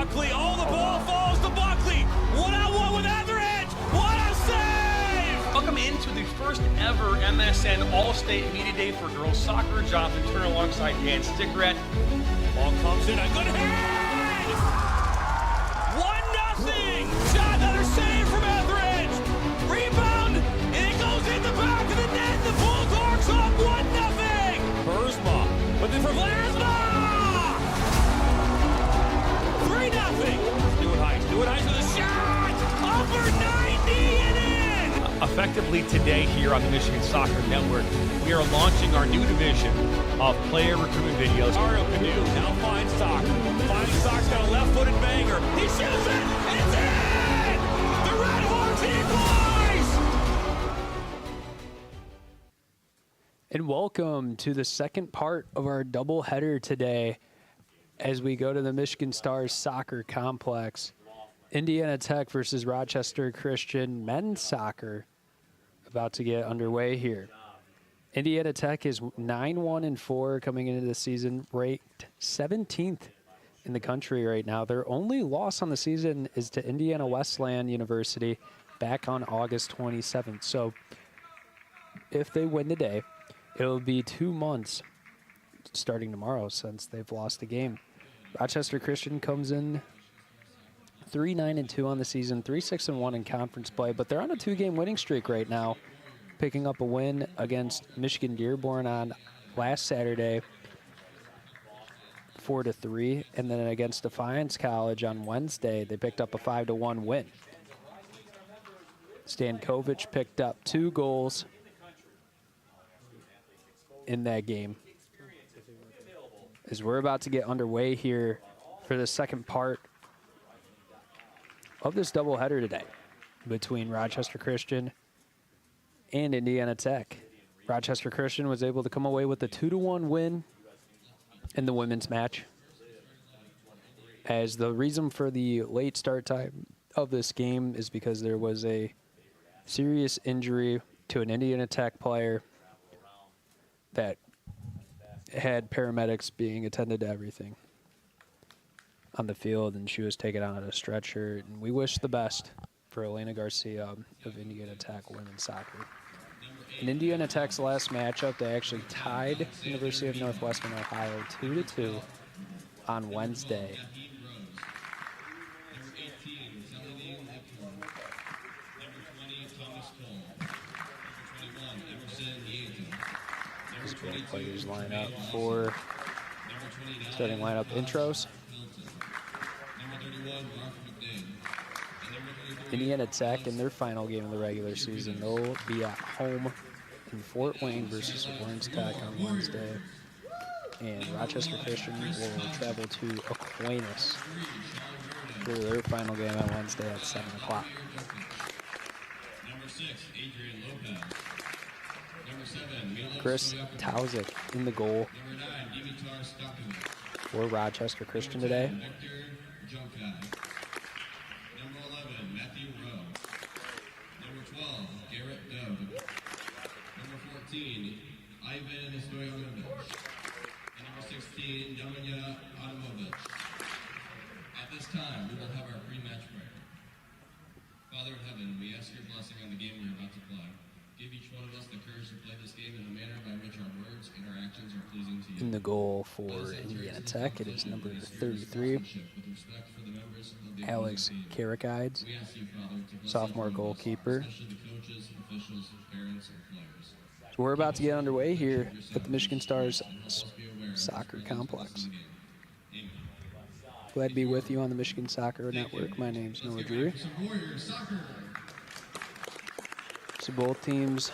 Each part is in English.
Buckley, oh, the ball falls to Buckley. One-on-one with Etheridge. What a save! Welcome into the first ever MSN All-State Media Day for girls soccer. Jonathan Turner alongside Dan Stickrat. Ball comes in, a good hit! 1-0. Shot, another save from Etheridge. Rebound, and it goes in the back of the net. The Bulldogs up 1-0. Burzma, but then for Vlasma! 3-0. Stewart Heiss with a shot! Upper 90 and in! Effectively today here on the Michigan Soccer Network, we are launching our new division of player recruitment videos. Mario Canoe now finds Sock. Finding Sock's got a left-footed banger. He shoots it, and it's in! The Red Hawks equalize! And welcome to the second part of our doubleheader today as we go to the Michigan Stars Soccer Complex. Indiana Tech versus Rochester Christian men's soccer about to get underway here. Indiana Tech is 9-1-4 coming into the season, ranked 17th in the country right now. Their only loss on the season is to Indiana Wesleyan University back on August 27th. So if they win today, it'll be 2 months starting tomorrow since they've lost a game. Rochester Christian comes in 3-9-2 on the season, 3-6-1 in conference play, but they're on a 2-game winning streak right now, picking up a win against Michigan Dearborn on last Saturday, 4-3, and then against Defiance College on Wednesday, they picked up a 5-1 win. Stankovic picked up 2 goals in that game. As we're about to get underway here for the second part of this doubleheader today between Rochester Christian and Indiana Tech. Rochester Christian was able to come away with a 2-1 win in the women's match, as the reason for the late start time of this game is because there was a serious injury to an Indiana Tech player that had paramedics being attended to everything on the field, and she was taken out on a stretcher. And we wish the best for Elena Garcia of Indiana Tech women's soccer. In Indiana Tech's last matchup, they actually tied University of Northwestern Ohio 2-2 on Wednesday. Players line up for starting lineup intros. Indiana Tech in their final game of the regular season, they'll be at home in Fort Wayne versus Orange Tech on Wednesday. And Rochester Christian will travel to Aquinas for their final game on Wednesday at 7 o'clock. Chris Tauzik in the goal for Rochester Christian today. Ivan Stoyanovich. And number 16, Yamanya Adamovich. At this time, we will have our pre-match prayer. Father in heaven, we ask your blessing on the game we are about to play. Give each one of us the courage to play this game in a manner by which our words and our actions are pleasing to you. In the goal for Indiana Tech, it is number 33, Alex Karakides, sophomore goalkeeper. So we're about to get underway here at the Michigan Stars Soccer Complex. Glad to be with you on the Michigan Soccer Network. My name's Noah Drury. So both teams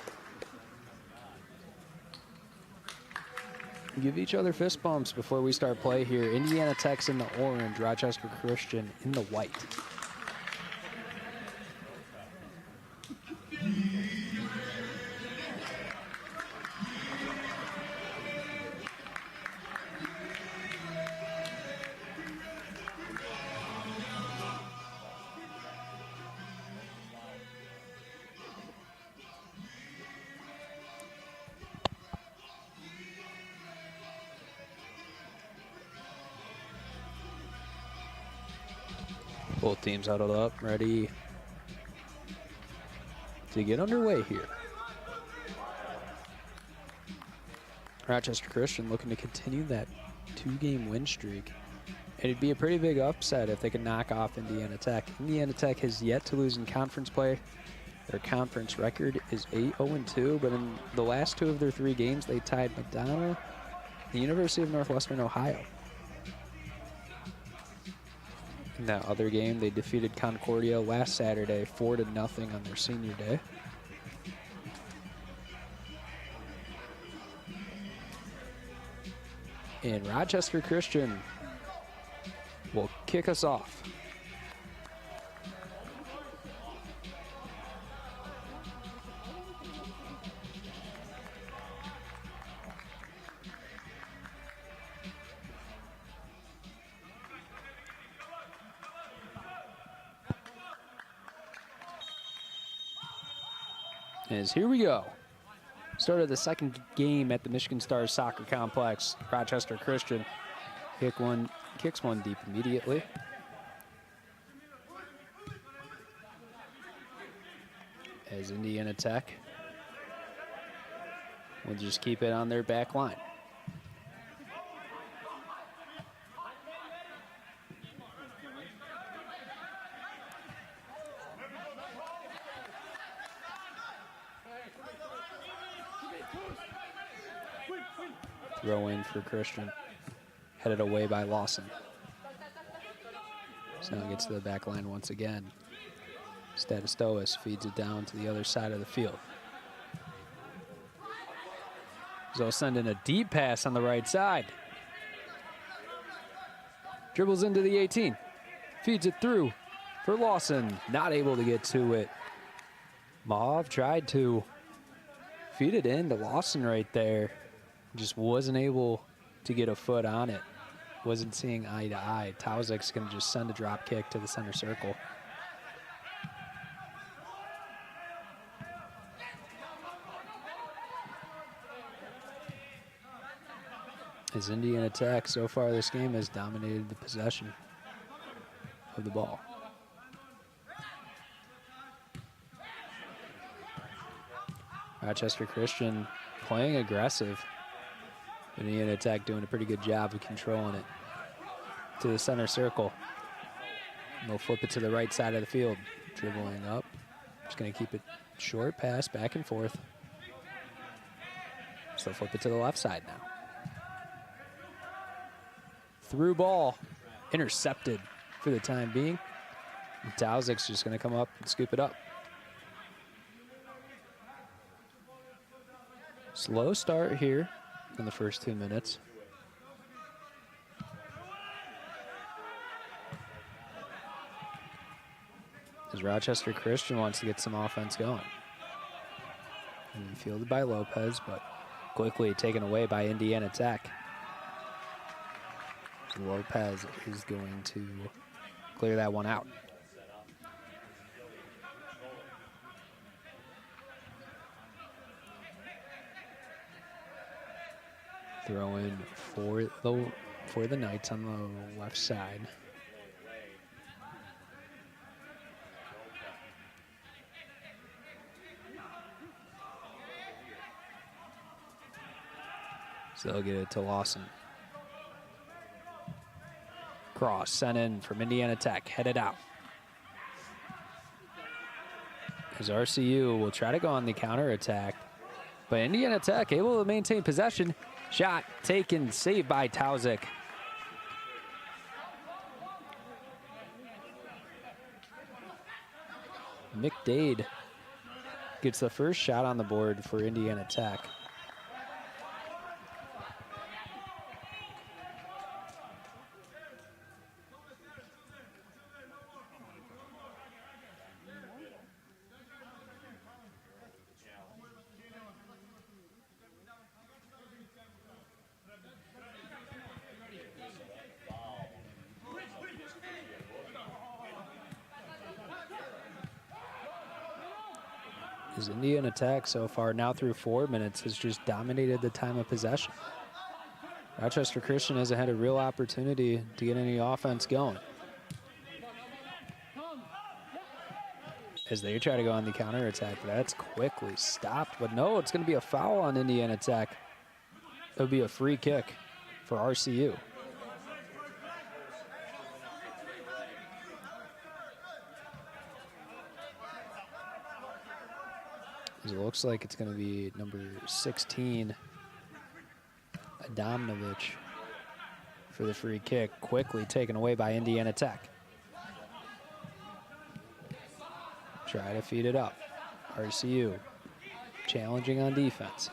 give each other fist bumps before we start play here. Indiana Tech's in the orange, Rochester Christian in the white. Both teams huddled up, ready to get underway here. Rochester Christian looking to continue that 2-game win streak. It'd be a pretty big upset if they could knock off Indiana Tech. Indiana Tech has yet to lose in conference play. Their conference record is 8-0-2, but in the last 2 of their 3 games, they tied Madonna, the University of Northwestern Ohio. In that other game, they defeated Concordia last Saturday 4-0 on their senior day. And Rochester Christian will kick us off. As here we go. Start of the second game at the Michigan Stars Soccer Complex. Rochester Christian kicks one deep immediately. As Indiana Tech will just keep it on their back line. Throw in for Christian, headed away by Lawson. So now gets to the back line once again. Statistois feeds it down to the other side of the field. So sending a deep pass on the right side. Dribbles into the 18, feeds it through for Lawson, not able to get to it. Mauve tried to feed it in to Lawson right there. Just wasn't able to get a foot on it. Wasn't seeing eye to eye. Tauzik's gonna just send a drop kick to the center circle. As Indiana Tech so far this game has dominated the possession of the ball. Rochester Christian playing aggressive. Indiana Tech doing a pretty good job of controlling it to the center circle. And they'll flip it to the right side of the field. Dribbling up. Just going to keep it short, pass back and forth. So they'll flip it to the left side now. Through ball. Intercepted for the time being. And Tauzik's just going to come up and scoop it up. Slow start here in the first 2 minutes. As Rochester Christian wants to get some offense going. And fielded by Lopez, but quickly taken away by Indiana Tech. So Lopez is going to clear that one out. Throw in for the Knights on the left side. So they'll get it to Lawson. Cross sent in from Indiana Tech, headed out. As RCU will try to go on the counterattack, but Indiana Tech able to maintain possession. Shot taken, saved by Tauzik. McDade gets the first shot on the board for Indiana Tech. As Indiana Tech so far, now through 4 minutes, has just dominated the time of possession. Rochester Christian hasn't had a real opportunity to get any offense going. as they try to go on the counterattack. That's quickly stopped, but no, it's going to be a foul on Indiana Tech. It'll be a free kick for RCU. It looks like it's going to be number 16, Adamnovich, for the free kick, quickly taken away by Indiana Tech. Try to feed it up. RCU challenging on defense.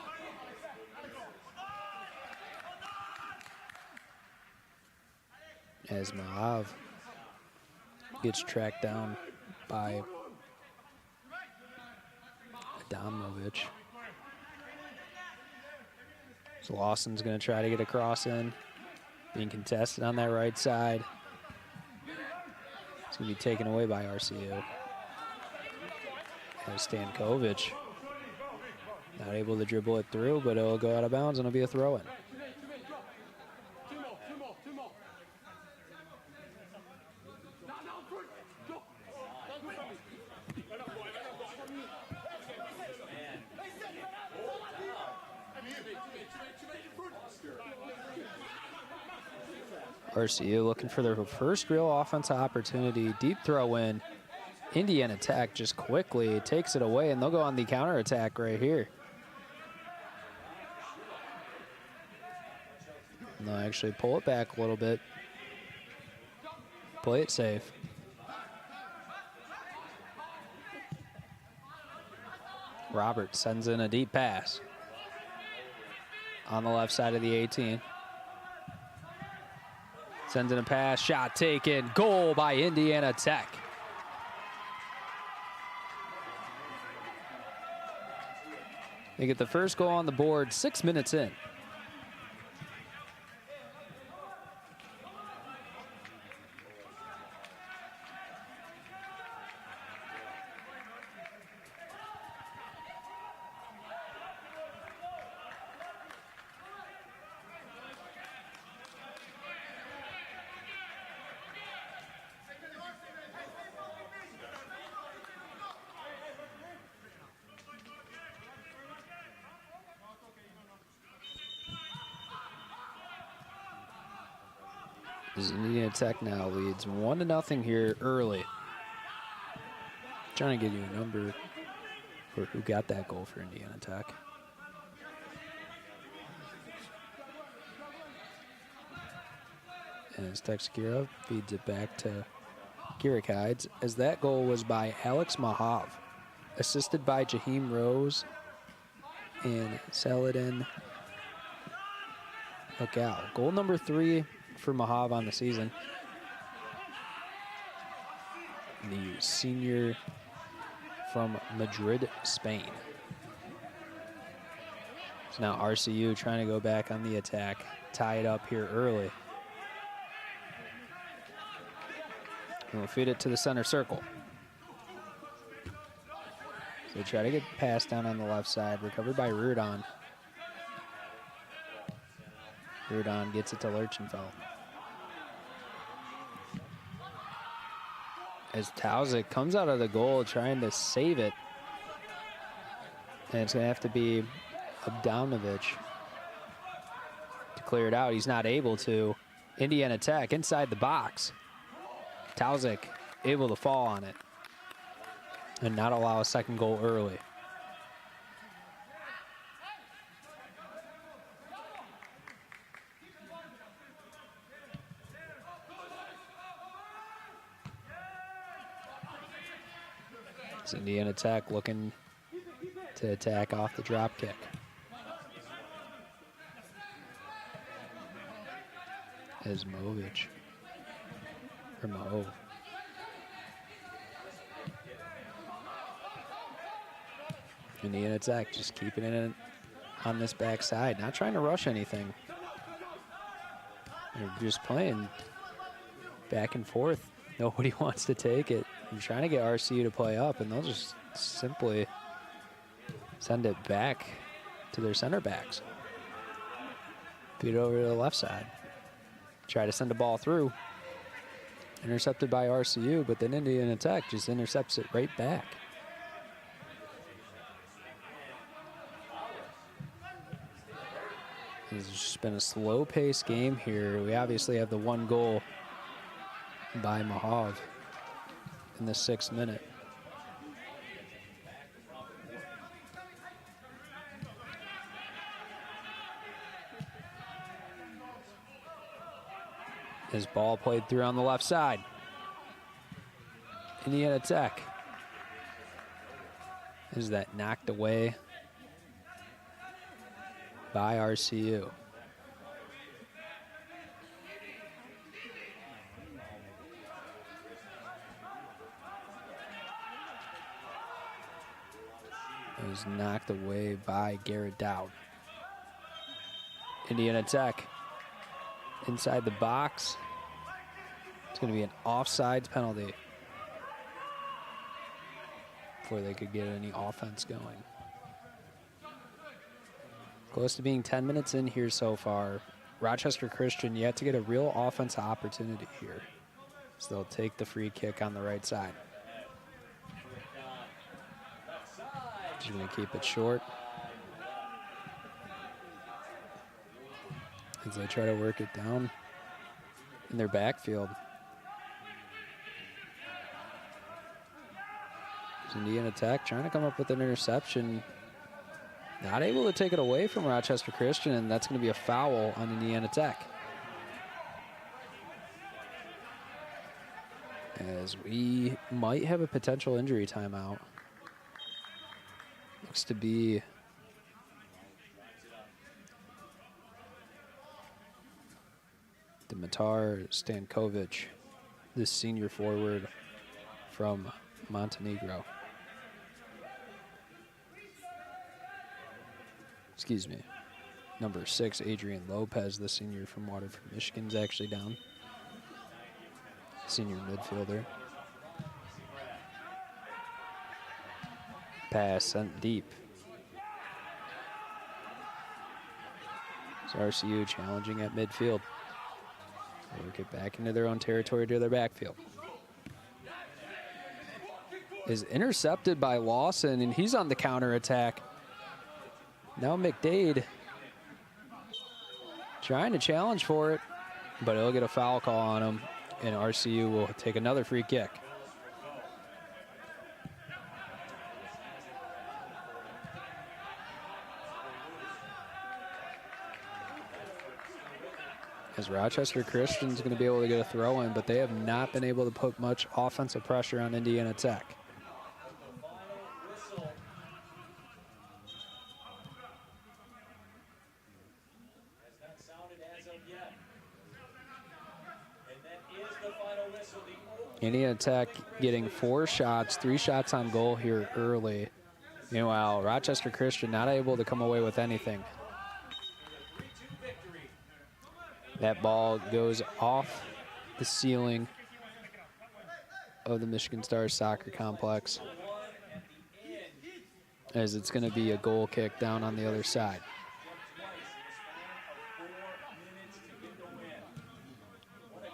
As Mahav gets tracked down by Adamnovich. So Lawson's going to try to get a cross in. Being contested on that right side. It's going to be taken away by RCU. And Stankovic not able to dribble it through, but it'll go out of bounds and it'll be a throw-in. RCU looking for their first real offensive opportunity. Deep throw in. Indiana Tech just quickly takes it away, and they'll go on the counterattack right here. And they'll actually pull it back a little bit. Play it safe. Robert sends in a deep pass on the left side of the 18. Sends in a pass, shot taken, goal by Indiana Tech. They get the first goal on the board 6 minutes in. Indiana Tech now leads 1-0 here early. Trying to give you a number for who got that goal for Indiana Tech. As Texakira feeds it back to Kirikides, as that goal was by Alex Mahav, assisted by Jaheim Rose and Saladin Akal. Goal number 3 for Mahav on the season. The senior from Madrid, Spain. So now RCU trying to go back on the attack, tie it up here early. And we'll feed it to the center circle. So they try to get passed down on the left side, recovered by Rudon. Rudon gets it to Lurchenfeld. As Tauzik comes out of the goal trying to save it. And it's going to have to be Abdalnovich to clear it out. He's not able to. Indiana Tech inside the box. Tauzik able to fall on it and not allow a second goal early. It's Indiana Tech looking to attack off the drop kick. As Movich, or Mo. Indiana Tech just keeping it on this backside, not trying to rush anything. They're just playing back and forth. Nobody wants to take it. I'm trying to get RCU to play up, and they'll just simply send it back to their center backs. Feed it over to the left side. Try to send a ball through. Intercepted by RCU, but then Indiana Tech just intercepts it right back. It's just been a slow-paced game here. We obviously have the one goal by Mahav in the 6th minute. His ball played through on the left side. Indiana Tech. Is that knocked away by RCU? It was knocked away by Garrett Dowd. Indiana Tech inside the box. It's going to be an offsides penalty before they could get any offense going. Close to being 10 minutes in here so far. Rochester Christian yet to get a real offensive opportunity here. So they'll take the free kick on the right side. Just going to keep it short as they try to work it down in their backfield. Indiana Tech trying to come up with an interception. Not able to take it away from Rochester Christian, and that's going to be a foul on Indiana Tech. As we might have a potential injury timeout. Looks to be Dimitar Stankovic, this senior forward from Montenegro. Excuse me. Number 6, Adrian Lopez, the senior from Waterford, Michigan, is actually down. Senior midfielder. Pass sent deep. So RCU challenging at midfield. Work it back into their own territory to their backfield. Is intercepted by Lawson, and he's on the counter attack. Now McDade trying to challenge for it, but he'll get a foul call on him, and RCU will take another free kick. As Rochester Christian's going to be able to get a throw in, but they have not been able to put much offensive pressure on Indiana Tech. Indiana Tech getting 4 shots, 3 shots on goal here early. Meanwhile, Rochester Christian not able to come away with anything. That ball goes off the ceiling of the Michigan Stars soccer complex, as it's going to be a goal kick down on the other side.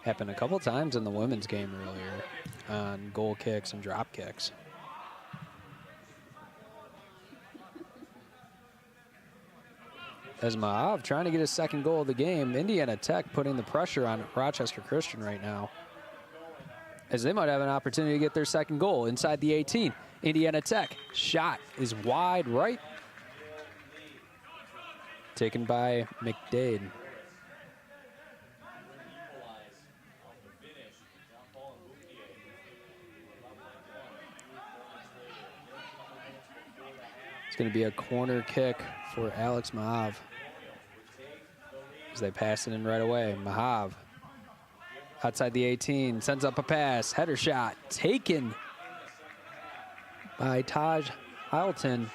Happened a couple times in the women's game earlier on goal kicks and drop kicks. As Maav trying to get his 2nd goal of the game. Indiana Tech putting the pressure on Rochester Christian right now, as they might have an opportunity to get their 2nd goal inside the 18. Indiana Tech shot is wide right. Taken by McDade. It's going to be a corner kick for Alex Mahav as they pass it in right away. Mahav outside the 18, sends up a pass, header shot, taken by Taj Hilton,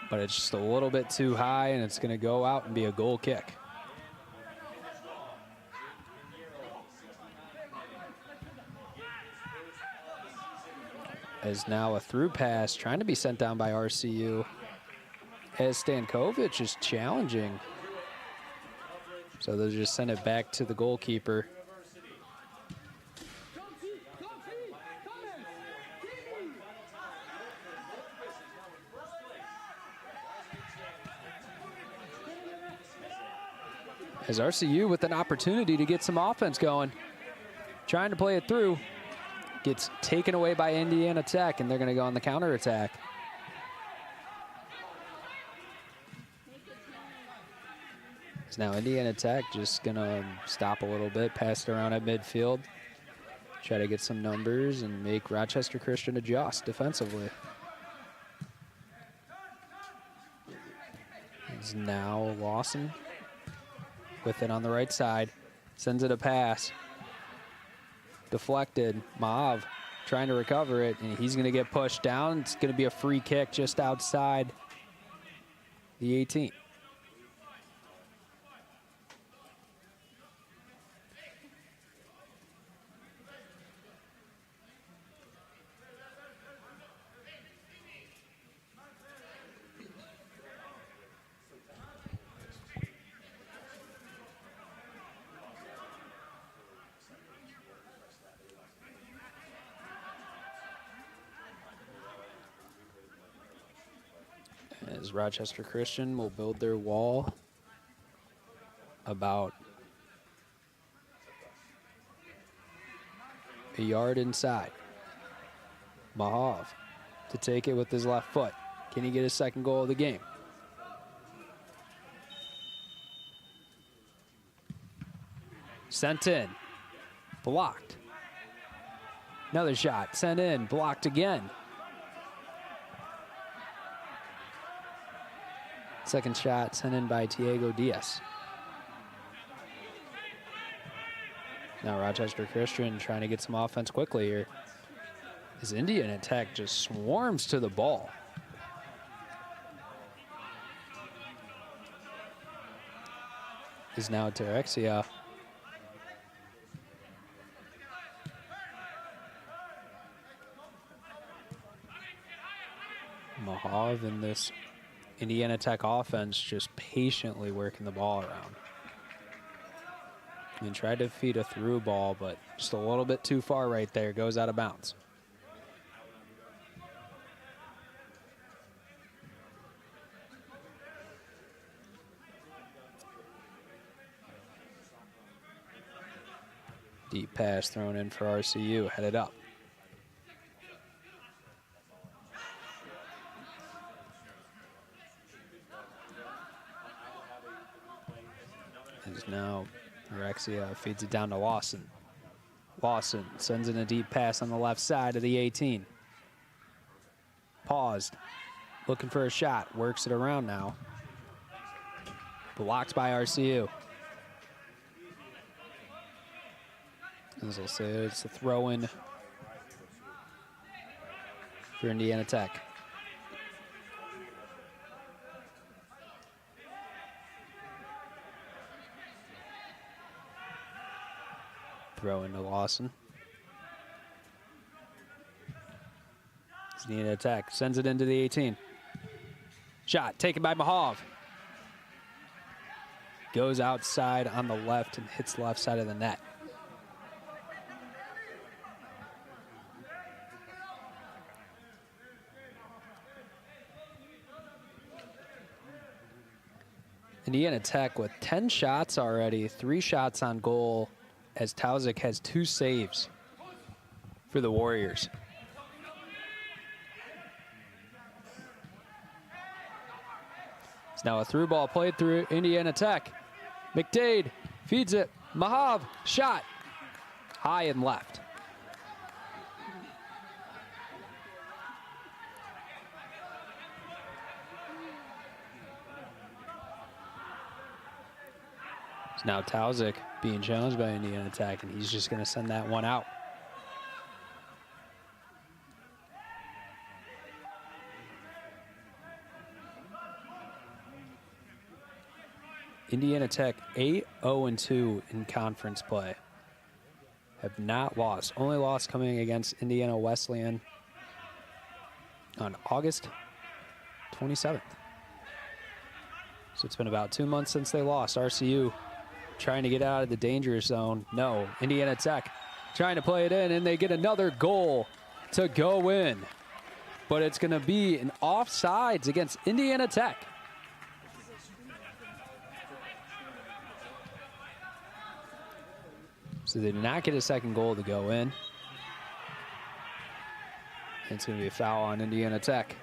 but it's just a little bit too high, and it's going to go out and be a goal kick. As now a through pass trying to be sent down by RCU, as Stankovic is challenging. So they'll just send it back to the goalkeeper. As RCU with an opportunity to get some offense going, trying to play it through, gets taken away by Indiana Tech, and they're going to go on the counterattack. So now Indiana Tech just going to stop a little bit, pass it around at midfield, try to get some numbers and make Rochester Christian adjust defensively. It's now Lawson with it on the right side, sends it a pass. Deflected. Mahav trying to recover it, and he's going to get pushed down. It's going to be a free kick just outside the 18. As Rochester Christian will build their wall about a yard inside. Mahav to take it with his left foot. Can he get his second goal of the game? Sent in, blocked. Another shot, sent in, blocked again. Second shot sent in by Diego Diaz. Now Rochester Christian trying to get some offense quickly here. As Indiana Tech just swarms to the ball. Is now Terexia. Mahav in this Indiana Tech offense just patiently working the ball around. And tried to feed a through ball, but just a little bit too far right there. Goes out of bounds. Deep pass thrown in for RCU, headed up. As now Rexia feeds it down to Lawson. Lawson sends in a deep pass on the left side of the 18. Paused, looking for a shot, works it around now. Blocked by RCU. As I'll say, it's a throw-in for Indiana Tech. Throw into Lawson. Indiana Tech sends it into the 18. Shot taken by Mahav. Goes outside on the left and hits the left side of the net. Indiana Tech with 10 shots already, 3 shots on goal, as Tauzik has 2 saves for the Warriors. It's now a through ball played through Indiana Tech. McDade feeds it. Mahav, shot. High and left. It's now Tauzik being challenged by Indiana Tech, and he's just going to send that one out. Indiana Tech 8-0-2 in conference play. Have not lost. Only loss coming against Indiana Wesleyan on August 27th. So it's been about 2 months since they lost. RCU trying to get out of the danger zone. No, Indiana Tech trying to play it in, and they get another goal to go in. But it's going to be an offsides against Indiana Tech. So they did not get a second goal to go in. It's going to be a foul on Indiana Tech.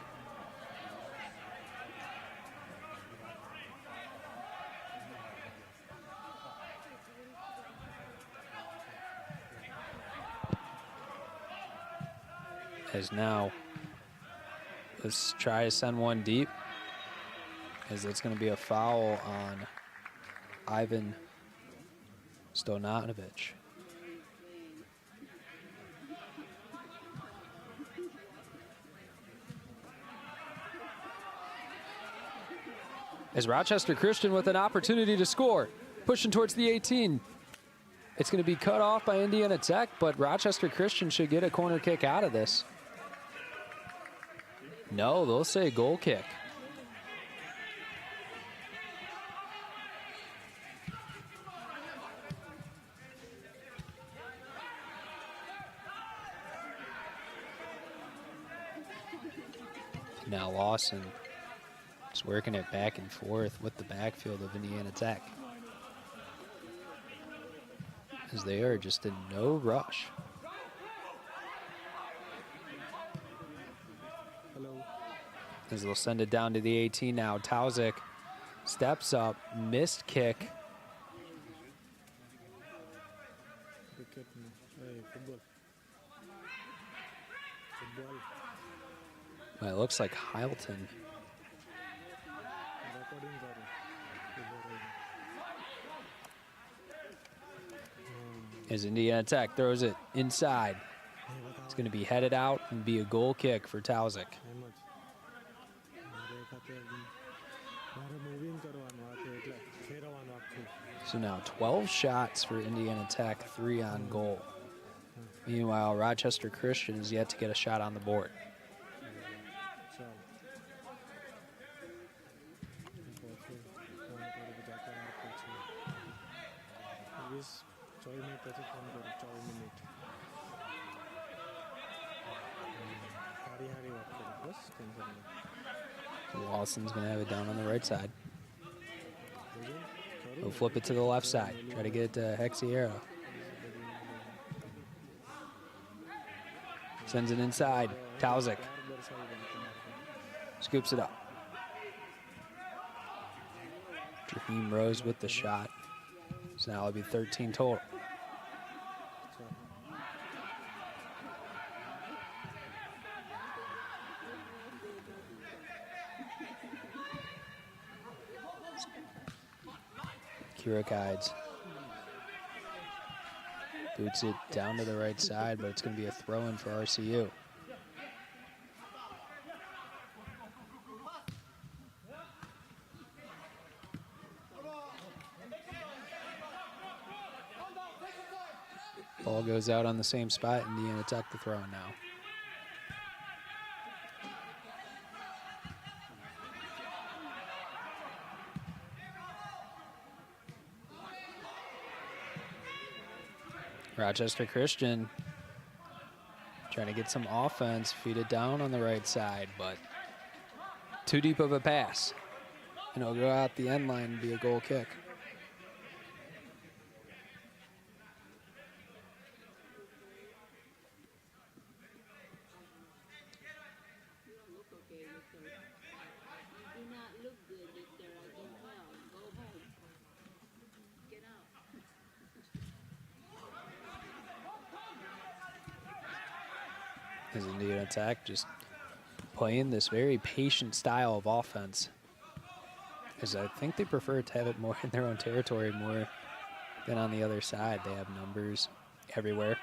As now, let's try to send one deep, as it's going to be a foul on Ivan Stojanovic. As Rochester Christian with an opportunity to score, pushing towards the 18. It's going to be cut off by Indiana Tech, but Rochester Christian should get a corner kick out of this. No, they'll say goal kick. Now Lawson is working it back and forth with the backfield of Indiana Tech, as they are just in no rush. As they'll send it down to the 18 now. Tauzik steps up, missed kick. Well, it looks like Heilton. As Indiana Tech throws it inside. It's going to be headed out and be a goal kick for Tauzik. So now 12 shots for Indiana Tech, 3 on goal. Meanwhile, Rochester Christian is yet to get a shot on the board. Lawson's going to have it down on the right side. He'll flip it to the left side. Try to get it to Hexiero. Sends it inside. Tauzik scoops it up. Jaheim Rose with the shot. So now it'll be 13 total. Kira guides. Boots it down to the right side, but it's going to be a throw-in for RCU. Ball goes out on the same spot. Indiana Tech to throw in now. Rochester Christian trying to get some offense, feed it down on the right side, but too deep of a pass. And it'll go out the end line and be a goal kick. As Indiana Tech just playing this very patient style of offense. Because I think they prefer to have it more in their own territory more than on the other side. They have numbers everywhere.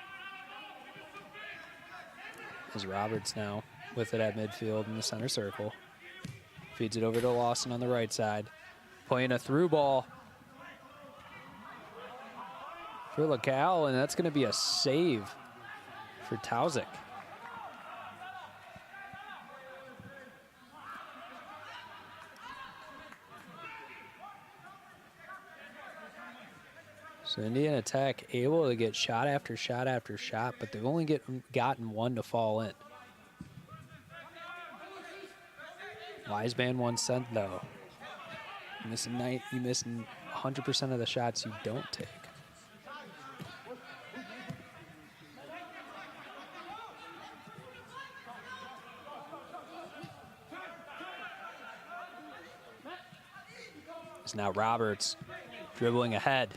As Roberts now with it at midfield in the center circle. Feeds it over to Lawson on the right side. Playing a through ball for Lacal, and that's going to be a save for Tauzik. So Indiana Tech able to get shot after shot after shot, but they've only gotten one to fall in. Wiseman one sent though. You missing 100% of the shots you don't take. As now Roberts dribbling ahead.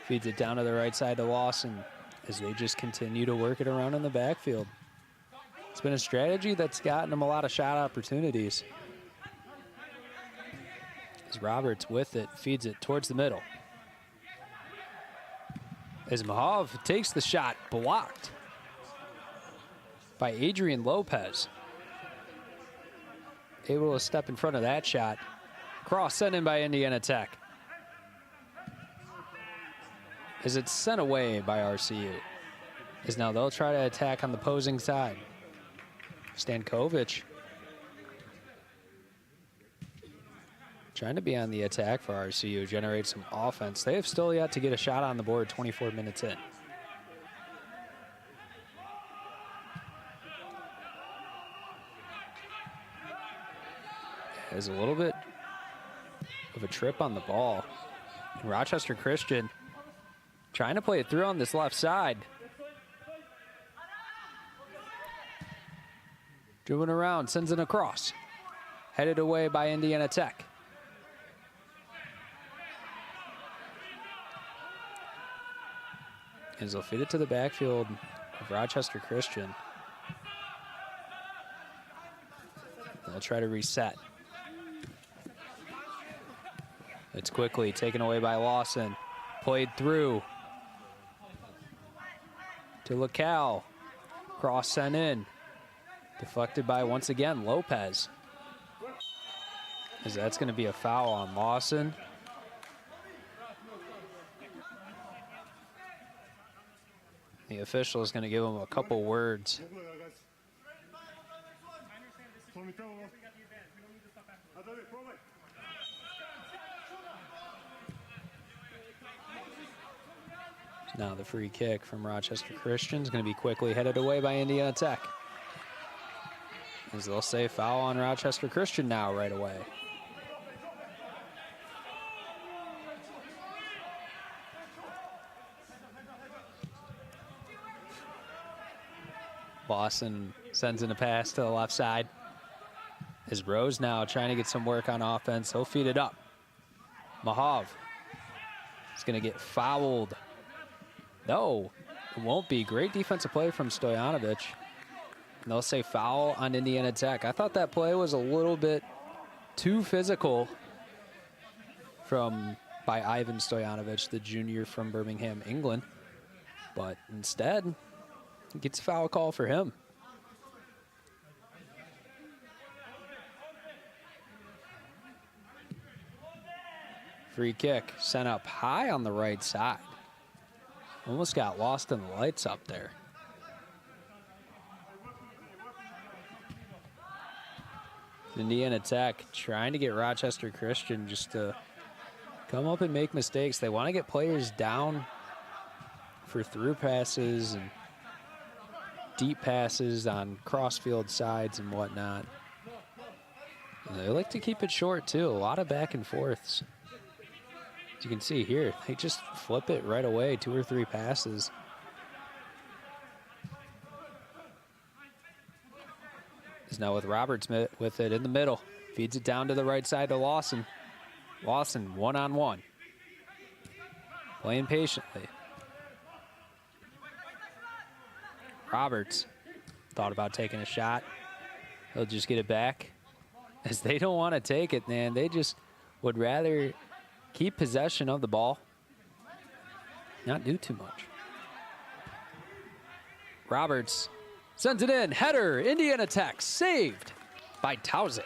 Feeds it down to the right side to Lawson as they just continue to work it around in the backfield. It's been a strategy that's gotten them a lot of shot opportunities. As Roberts with it, feeds it towards the middle. As Mahav takes the shot, blocked by Adrian Lopez. Able to step in front of that shot. Cross sent in by Indiana Tech. As it's sent away by RCU. As now they'll try to attack on the opposing side. Stankovic trying to be on the attack for RCU, generate some offense. They have still yet to get a shot on the board 24 minutes in. There's a little bit of a trip on the ball. And Rochester Christian trying to play it through on this left side. Dribbling around, sends it across. Headed away by Indiana Tech. As they'll feed it to the backfield of Rochester Christian. They'll try to reset. It's quickly taken away by Lawson. Played through to LaCal. Cross sent in. Deflected by, once again, Lopez. As that's going to be a foul on Lawson. The official is going to give him a couple words. Now the free kick from Rochester Christian is going to be quickly headed away by Indiana Tech. As they'll say foul on Rochester Christian now right away. Lawson sends in a pass to the left side. As Rose now trying to get some work on offense. He'll feed it up. Mahav is going to get fouled. No, it won't be. Great defensive play from Stojanovic. And they'll say foul on Indiana Tech. I thought that play was a little bit too physical by Ivan Stojanovic, the junior from Birmingham, England. But instead, he gets a foul call for him. Free kick sent up high on the right side. Almost got lost in the lights up there. Indiana Tech trying to get Rochester Christian just to come up and make mistakes. They want to get players down for through passes and deep passes on crossfield sides and whatnot. And they like to keep it short too. A lot of back and forths. As you can see here, they just flip it right away, 2 or 3 passes. Is now with Roberts with it in the middle. Feeds it down to the right side to Lawson. Lawson one-on-one. Playing patiently. Roberts thought about taking a shot. He'll just get it back. As they don't want to take it, man. They just would rather keep possession of the ball. Not do too much. Roberts sends it in. Header. Indiana Tech saved by Tauzik.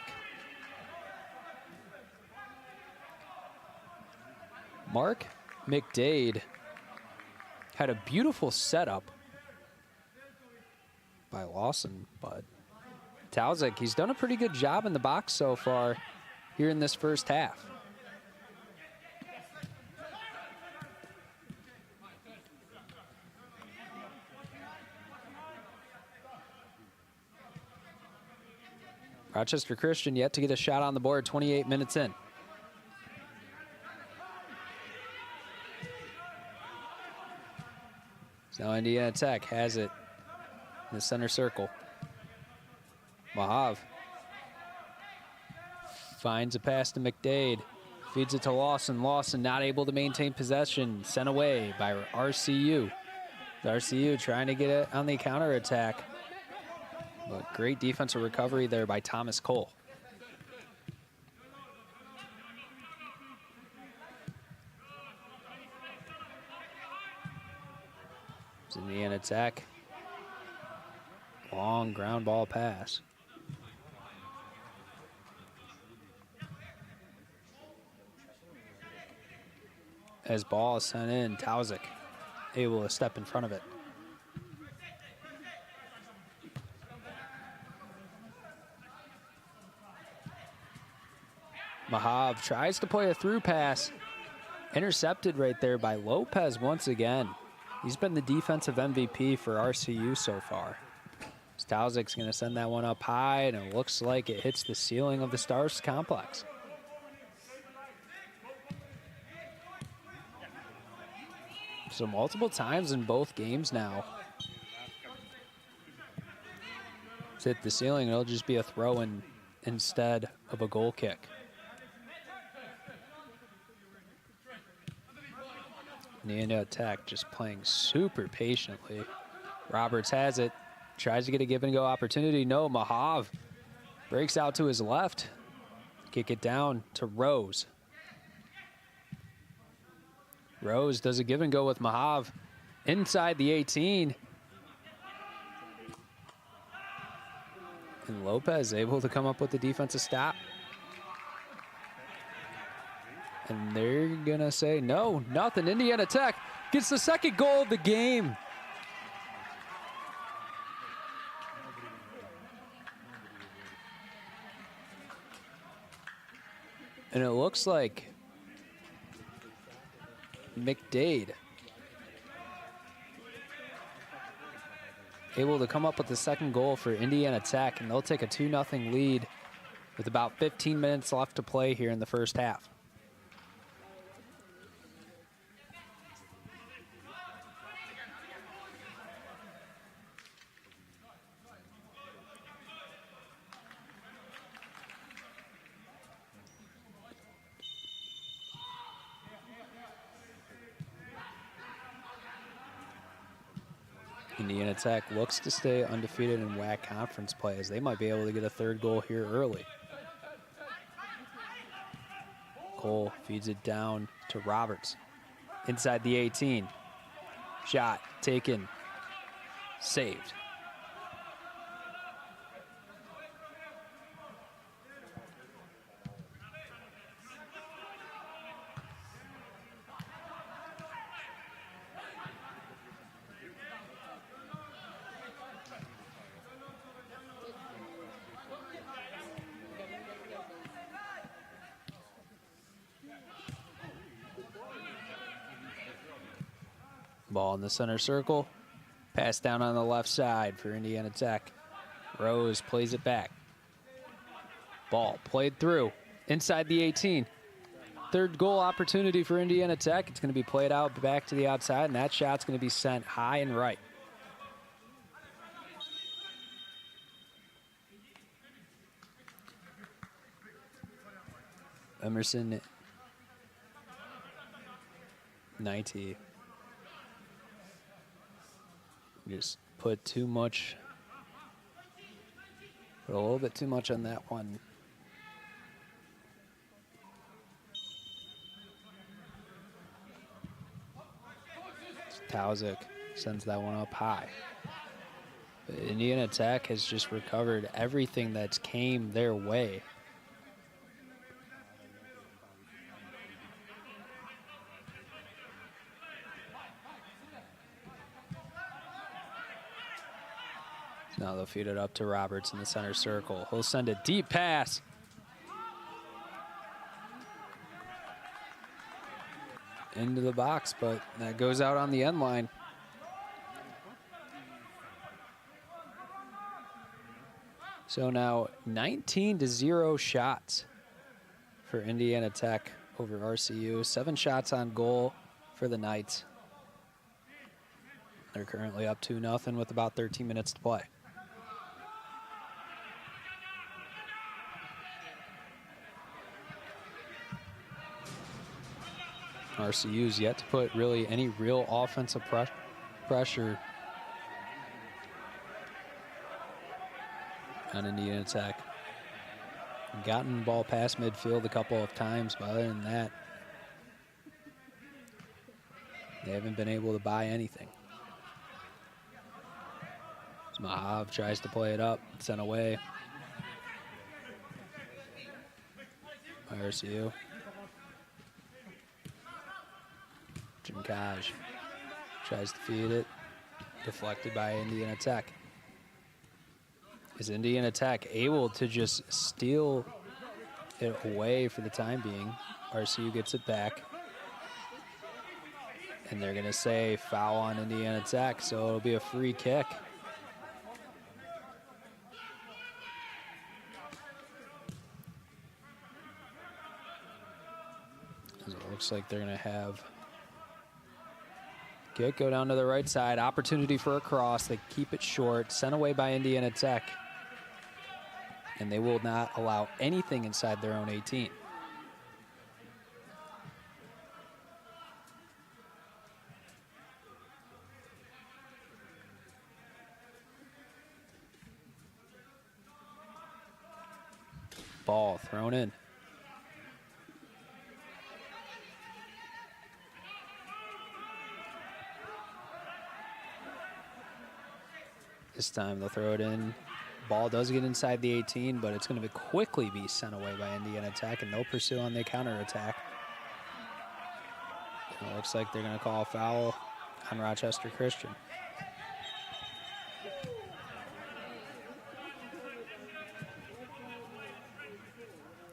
Mark McDade had a beautiful setup by Lawson, but Tauzik, he's done a pretty good job in the box so far here in this first half. Rochester Christian yet to get a shot on the board, 28 minutes in. So now Indiana Tech has it in the center circle. Mahav finds a pass to McDade. Feeds it to Lawson. Lawson not able to maintain possession. Sent away by RCU. RCU trying to get it on the counterattack. But great defensive recovery there by Thomas Cole. It's Indiana attack. Long ground ball pass. As ball is sent in, Tauzik able to step in front of it. Mahav tries to play a through pass. Intercepted right there by Lopez once again. He's been the defensive MVP for RCU so far. Stauzik's going to send that one up high, and it looks like it hits the ceiling of the Stars complex. So multiple times in both games now. It's hit the ceiling, it'll just be a throw-in instead of a goal kick. NAIA attack just playing super patiently. Roberts has it, tries to get a give and go opportunity. No, Mahav breaks out to his left. Kick it down to Rose. Rose does a give and go with Mahav inside the 18. And Lopez able to come up with the defensive stop. And they're gonna say, no, nothing. Indiana Tech gets the second goal of the game. And it looks like McDade able to come up with the second goal for Indiana Tech, and they'll take a 2-0 lead with about 15 minutes left to play here in the first half. Indiana Tech looks to stay undefeated in WAC conference play, as they might be able to get a third goal here early. Cole feeds it down to Roberts. Inside the 18. Shot taken. Saved. Ball in the center circle. Pass down on the left side for Indiana Tech. Rose plays it back. Ball played through. Inside the 18. Third goal opportunity for Indiana Tech. It's going to be played out back to the outside, and that shot's going to be sent high and right. Emerson 90. Just put a little bit too much on that one. Tauzik sends that one up high. But Indiana Tech has just recovered everything that's came their way. Now they'll feed it up to Roberts in the center circle. He'll send a deep pass. Into the box, but that goes out on the end line. So now 19-0 shots for Indiana Tech over RCU. 7 shots on goal for the Knights. They're currently up 2-0 with about 13 minutes to play. RCU's yet to put really any real offensive pressure on Indiana Tech. Gotten the ball past midfield a couple of times, but other than that, they haven't been able to buy anything. Mahav tries to play it up, sent away by RCU. Jinkaj tries to feed it, deflected by Indiana Tech. Is Indiana Tech able to just steal it away for the time being? RCU gets it back. And they're gonna say foul on Indiana Tech, so it'll be a free kick. It looks like they're gonna have kick go down to the right side. Opportunity for a cross. They keep it short. Sent away by Indiana Tech. And they will not allow anything inside their own 18. Ball thrown in. This time they'll throw it in. Ball does get inside the 18, but it's going to quickly be sent away by Indiana Tech, and they'll pursue on the counterattack. It looks like they're going to call a foul on Rochester Christian.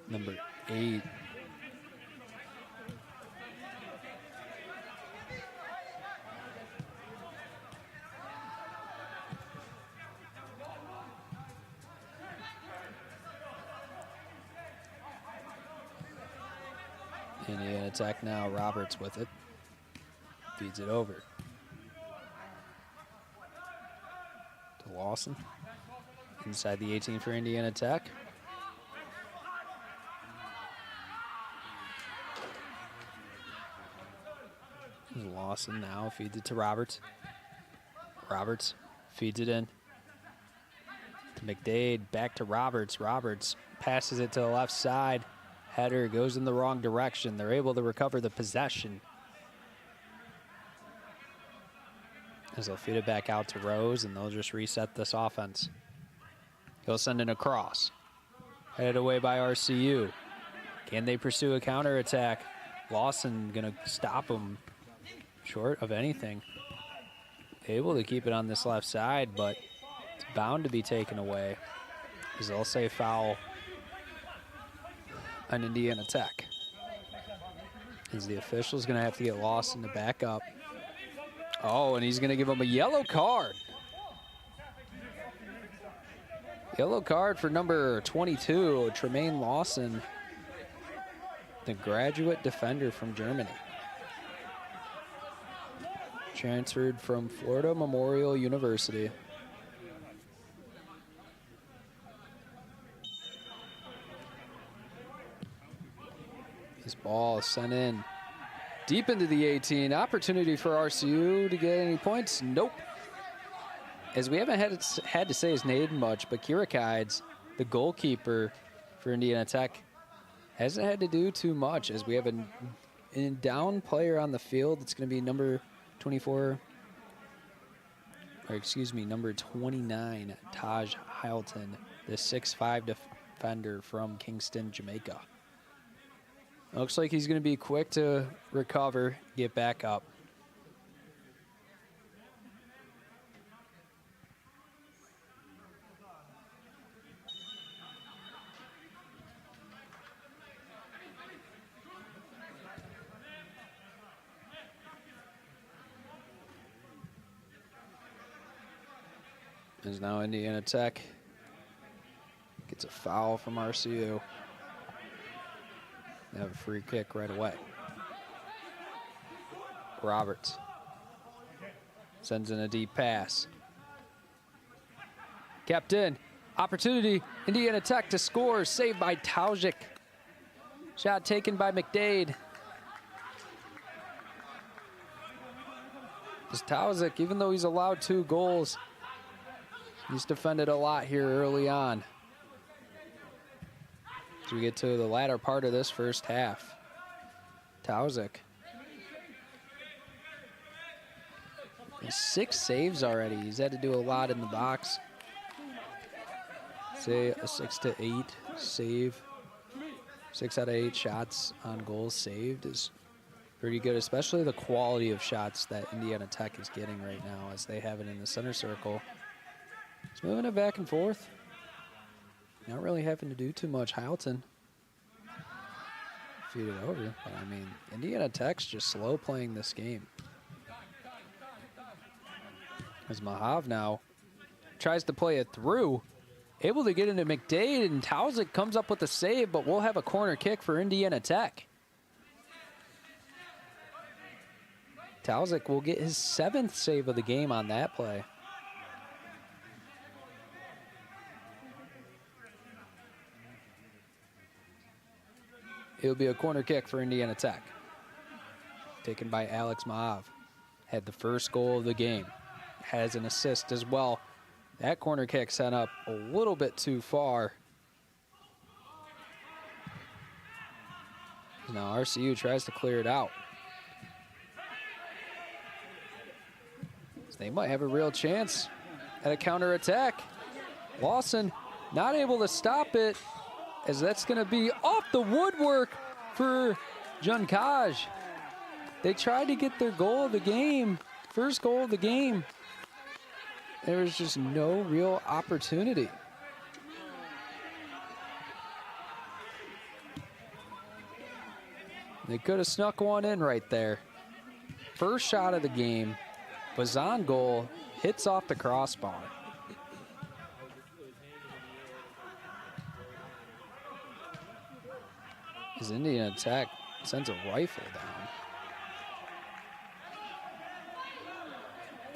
Number 8. Indiana Tech now, Roberts with it. Feeds it over to Lawson. Inside the 18 for Indiana Tech. Lawson now feeds it to Roberts. Roberts feeds it in to McDade, back to Roberts. Roberts passes it to the left side. Header goes in the wrong direction. They're able to recover the possession as they'll feed it back out to Rose, and they'll just reset this offense. He'll send in a cross. Headed away by RCU. Can they pursue a counterattack? Lawson gonna stop him short of anything. Able to keep it on this left side, but it's bound to be taken away because they'll say foul on Indiana Tech. As the official's gonna have to get Lawson to back up. Oh, and he's gonna give him a yellow card. Yellow card for number 22, Tremaine Lawson, the graduate defender from Germany. Transferred from Florida Memorial University. This ball is sent in deep into the 18. Opportunity for RCU to get any points? Nope. As we haven't had to say his name much, but Kirikides, the goalkeeper for Indiana Tech, hasn't had to do too much, as we have a down player on the field. It's going to be number 24, or excuse me, number 29, Taj Hylton, the 6'5" defender from Kingston, Jamaica. Looks like he's going to be quick to recover, get back up. As now Indiana Tech gets a foul from RCU. They have a free kick right away. Roberts sends in a deep pass. Kept in. Opportunity. Indiana Tech to score. Saved by Taujik. Shot taken by McDade. As Tauzik, even though he's allowed 2 goals, he's defended a lot here early on. As we get to the latter part of this first half. Tauzik. 6 saves already. He's had to do a lot in the box. Say a 6 to 8 save. 6 out of 8 shots on goals saved is pretty good, especially the quality of shots that Indiana Tech is getting right now as they have it in the center circle. He's moving it back and forth. Not really having to do too much. Hylton feed it over, but I mean, Indiana Tech's just slow playing this game. As Mahav now tries to play it through, able to get into McDade, and Tauzik comes up with a save, but we'll have a corner kick for Indiana Tech. Tauzik will get his 7th save of the game on that play. It'll be a corner kick for Indiana Tech. Taken by Alex Mahav. Had the first goal of the game. Has an assist as well. That corner kick sent up a little bit too far. Now RCU tries to clear it out. So they might have a real chance at a counterattack. Lawson not able to stop it, as that's going to be off the woodwork for Junkaj. They tried to get their goal of the game, first goal of the game. There was just no real opportunity. They could have snuck one in right there. First shot of the game was on goal, hits off the crossbar. As Indiana Tech sends a rifle down.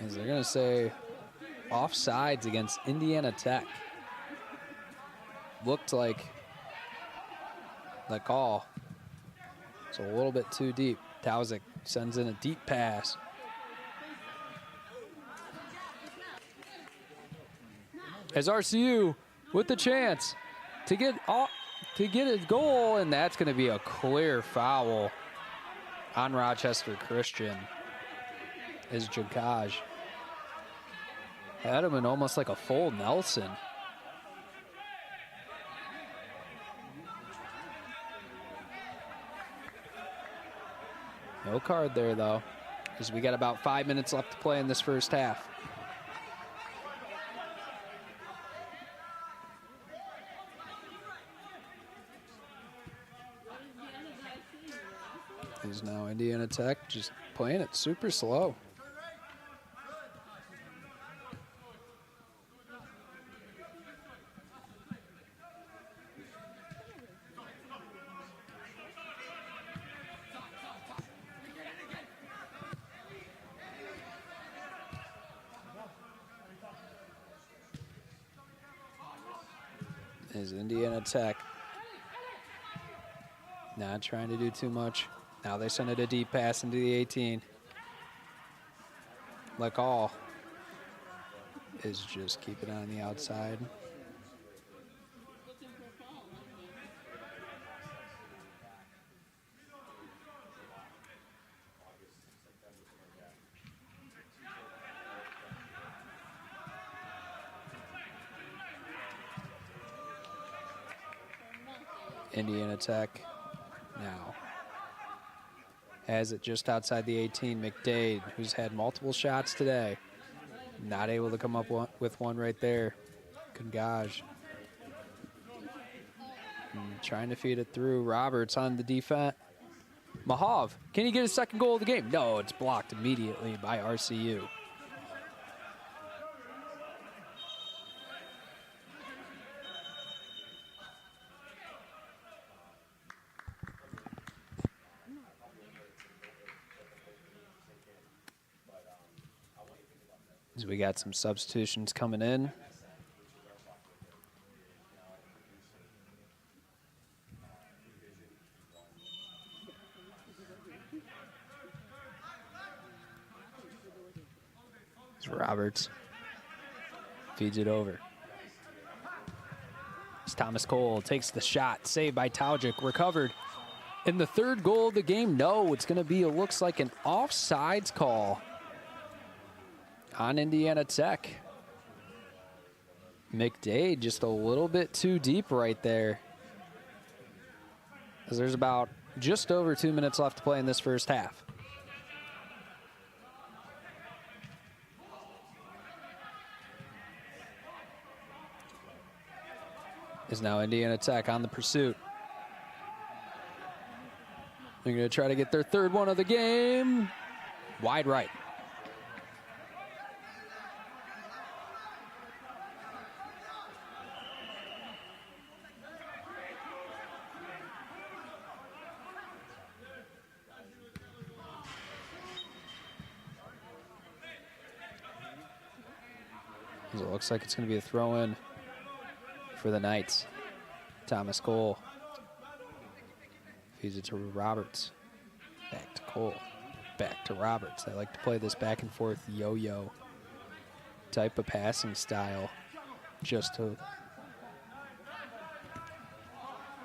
As they're gonna say offsides against Indiana Tech. Looked like the call. It's a little bit too deep. Tauzik sends in a deep pass. As RCU with the chance to get a goal, and that's going to be a clear foul on Rochester Christian. As Junkaj had him in almost like a full Nelson. No card there, though, as we got about 5 minutes left to play in this first half. Is now Indiana Tech just playing it super slow. Is Indiana Tech not trying to do too much. Now they send it a deep pass into the 18. Lekall is just keeping it on the outside. Indiana Tech now has it just outside the 18. McDade, who's had multiple shots today, not able to come up with one right there. Kungaj trying to feed it through. Roberts on the defense. Mahav, can he get his second goal of the game? No, it's blocked immediately by RCU. As we got some substitutions coming in. It's Roberts. Feeds it over. It's Thomas Cole takes the shot. Saved by Taujic. Recovered. And the third goal of the game, no, it's going to be, it looks like an offsides call on Indiana Tech. McDade just a little bit too deep right there. As there's about just over 2 minutes left to play in this first half. Is now Indiana Tech on the pursuit. They're going to try to get their third one of the game. Wide right. It looks like it's going to be a throw-in for the Knights. Thomas Cole feeds it to Roberts. Back to Cole. Back to Roberts. They like to play this back and forth yo-yo type of passing style. Just to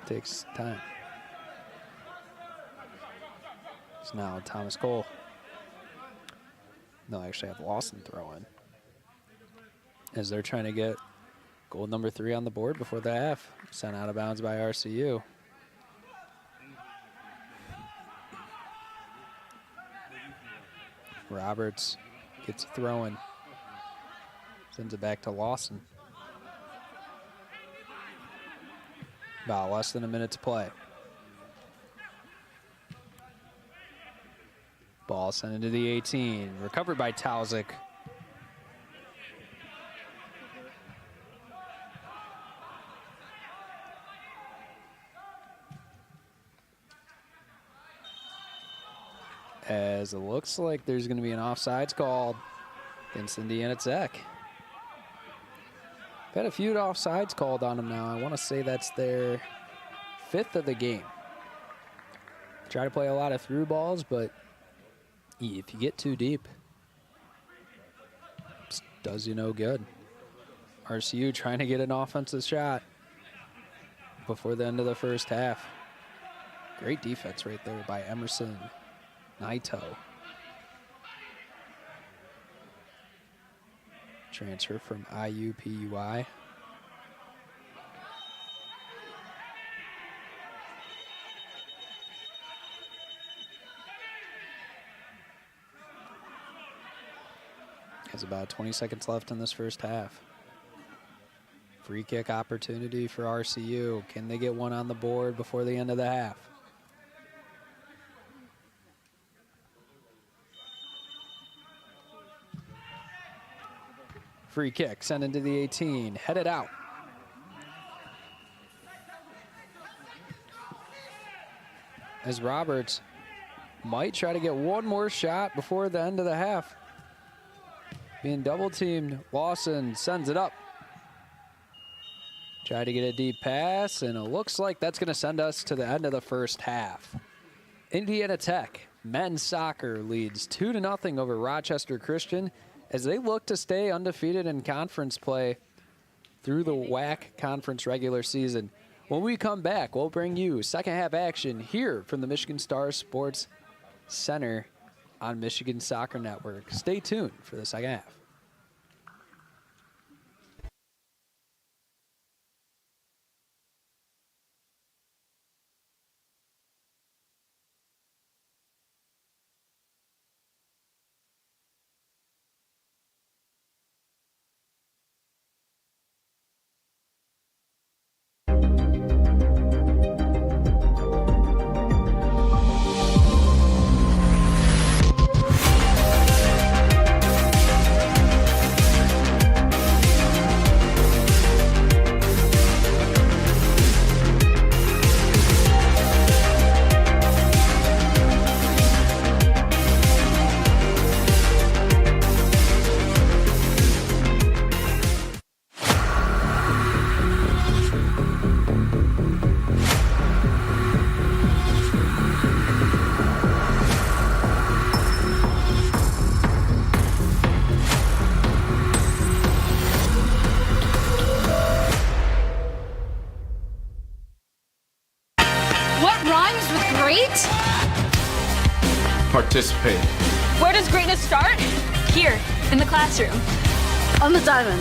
takes time. So now Thomas Cole. They'll actually have Lawson throw in, as they're trying to get goal number 3 on the board before the half. Sent out of bounds by RCU. Roberts gets a throw in. Sends it back to Lawson. About less than a minute to play. Ball sent into the 18. Recovered by Taujic. As it looks like there's going to be an offsides called against Indiana Tech. Had a few offsides called on them now. I want to say that's their 5th of the game. Try to play a lot of through balls, but if you get too deep, it does you no good. RCU trying to get an offensive shot before the end of the first half. Great defense right there by Emerson Naito. Transfer from IUPUI. Has about 20 seconds left in this first half. Free kick opportunity for RCU. Can they get one on the board before the end of the half? Free kick sent into the 18, headed out. As Roberts might try to get one more shot before the end of the half. Being double teamed, Lawson sends it up. Try to get a deep pass, and it looks like that's going to send us to the end of the first half. Indiana Tech men's soccer leads 2-0 over Rochester Christian, as they look to stay undefeated in conference play through the WAC conference regular season. When we come back, we'll bring you second half action here from the Michigan Stars Sports Center on Michigan Soccer Network. Stay tuned for the second half. participate. Where does greatness start? Here, in the classroom. On the diamond.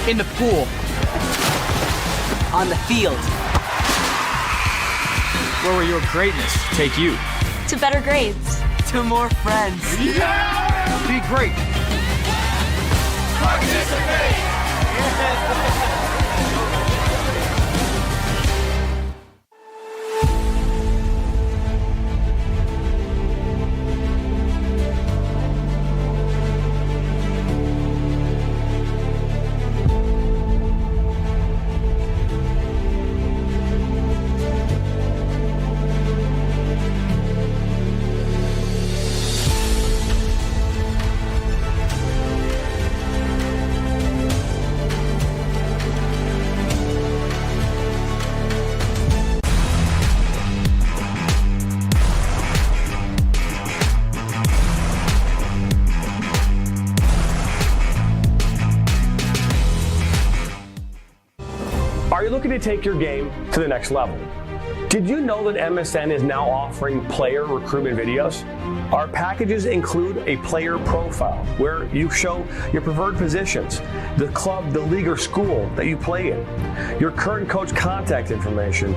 In the pool. On the field. Where will your greatness take you? To better grades. To more friends. Yeah! Be great. Participate! Are you looking to take your game to the next level? Did you know that MSN is now offering player recruitment videos? Our packages include a player profile where you show your preferred positions, the club, the league, or school that you play in, your current coach contact information,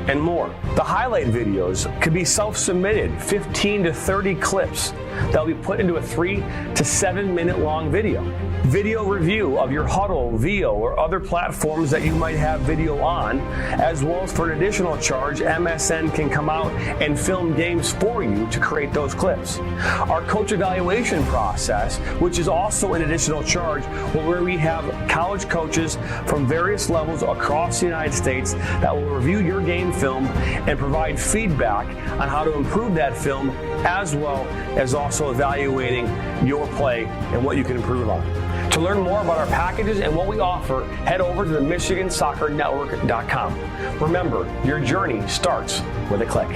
and more. The highlight videos could be self-submitted, 15 to 30 clips that will be put into a 3 to 7 minute long video. Video review of your Huddle, VO, or other platforms that you might have video on, as well as for an additional charge, MSN can come out and film games for you to create those clips. Our coach evaluation process, which is also an additional charge, where we have college coaches from various levels across the United States that will review your game film and provide feedback on how to improve that film, as well as also evaluating your play and what you can improve on. To learn more about our packages and what we offer, head over to the MichiganSoccerNetwork.com. Remember, your journey starts with a click.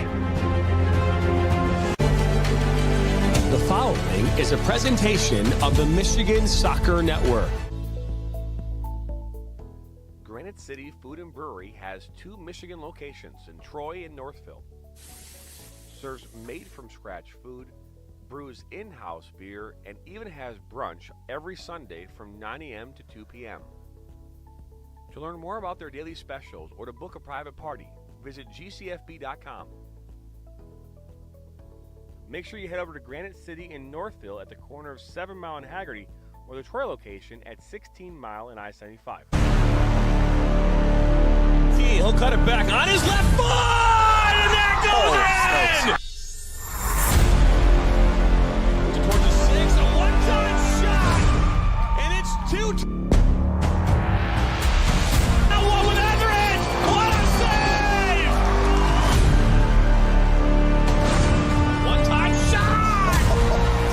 The following is a presentation of the Michigan Soccer Network. Granite City Food and Brewery has 2 Michigan locations in Troy and Northville. Serves made-from-scratch food, brews in-house beer, and even has brunch every Sunday from 9 a.m. to 2 p.m. To learn more about their daily specials or to book a private party, visit gcfb.com. Make sure you head over to Granite City in Northville at the corner of 7 Mile and Haggerty, or the Troy location at 16 Mile and I-75. He'll cut it back on his left foot, and that goes in! Towards the 6, a one-time shot, and it's 2. Now one with Etheridge, what a save! One-time shot!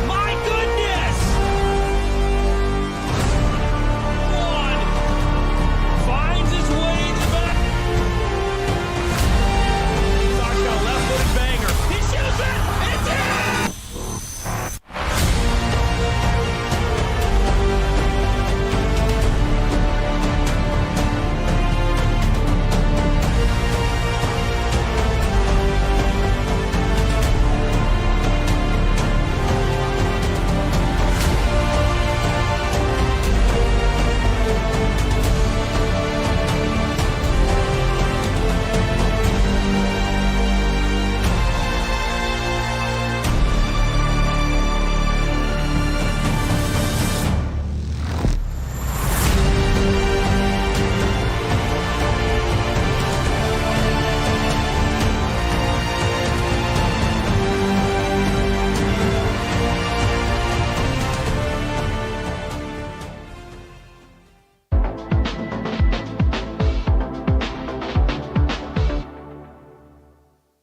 My goodness! One finds his way to the back. Sock's got a left-footed banger. He shoots it! It's in!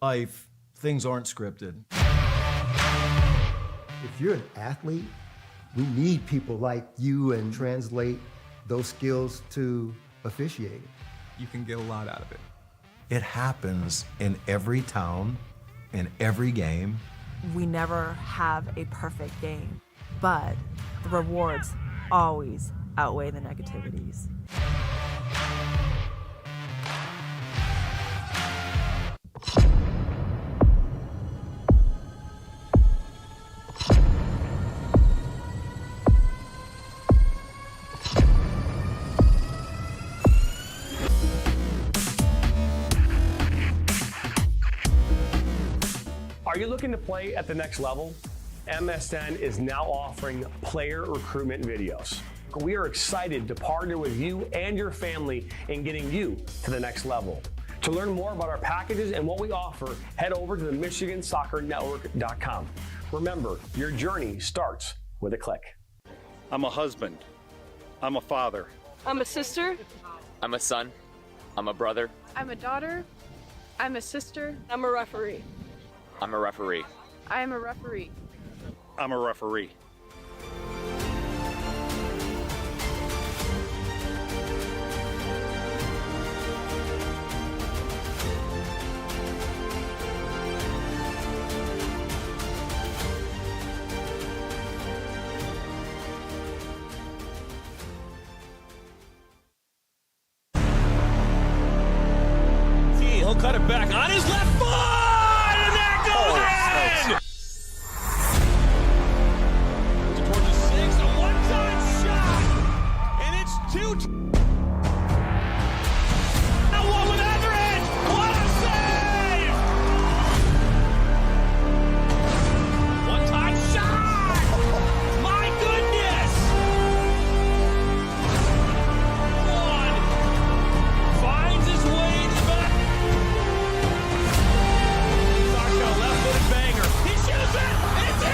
Life, things aren't scripted. If you're an athlete, we need people like you and translate those skills to officiating. You can get a lot out of it. It happens in every town, in every game. We never have a perfect game, but the rewards always outweigh the negativities. looking to play at the next level? MSN is now offering player recruitment videos. We are excited to partner with you and your family in getting you to the next level. To learn more about our packages and what we offer, head over to the MichiganSoccerNetwork.com. Remember, your journey starts with a click. I'm a husband. I'm a father. I'm a sister. I'm a son. I'm a brother. I'm a daughter. I'm a sister. I'm a referee. I'm a referee. I am a referee. I'm a referee. He'll cut it back on his left foot, and that goes in! Towards the 6, a one-time shot, and it's 2. Now one with Everett! What a save! One-time shot! My goodness! One finds his way to the back. Left-footed banger. He shoots it! It's in!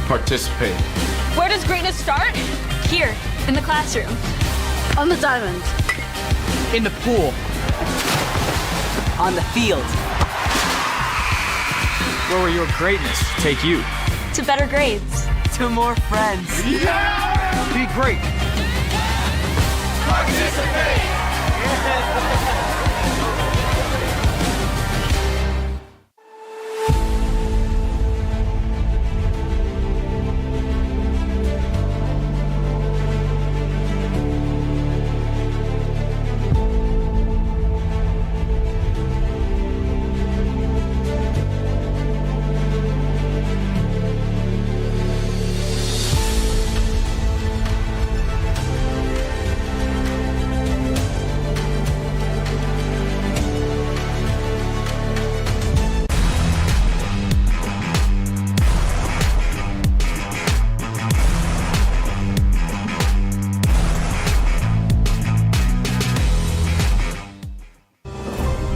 Participate. Where does greatness start? Here, in the classroom. On the diamond. In the pool. On the field. Where will your greatness take you? To better grades. To more friends. Yeah! Be great. Participate!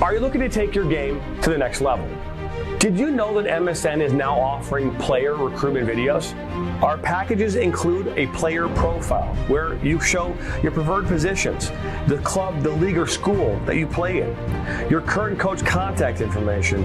Are you looking to take your game to the next level? Did you know that MSN is now offering player recruitment videos? Our packages include a player profile where you show your preferred positions, the club, the league, or school that you play in, your current coach contact information,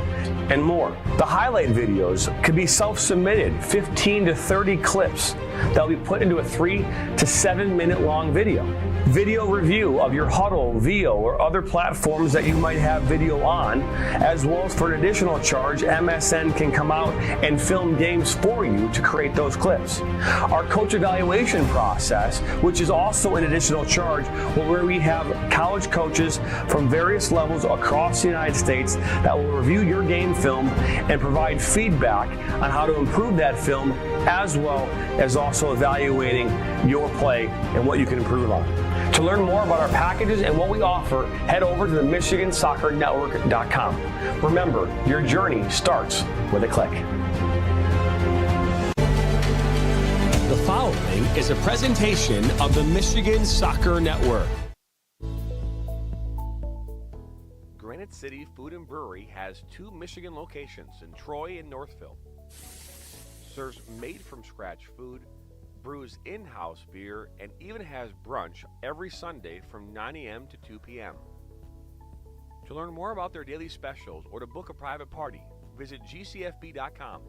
and more. The highlight videos could be self-submitted, 15 to 30 clips that will be put into a 3 to 7 minute long video. Video review of your Huddle, VIO, or other platforms that you might have video on, as well as for an additional charge, MSN can come out and film games for you to create those clips. Our coach evaluation process, which is also an additional charge, where we have college coaches from various levels across the United States that will review your game film and provide feedback on how to improve that film, as well as also evaluating your play and what you can improve on. To learn more about our packages and what we offer, head over to the MichiganSoccerNetwork.com. Remember, your journey starts with a click. The following is a presentation of the Michigan Soccer Network. Granite City Food and Brewery has 2 Michigan locations in Troy and Northville. Serves made-from-scratch food, brews in-house beer, and even has brunch every Sunday from 9 a.m. to 2 p.m. To learn more about their daily specials or to book a private party, visit gcfb.com.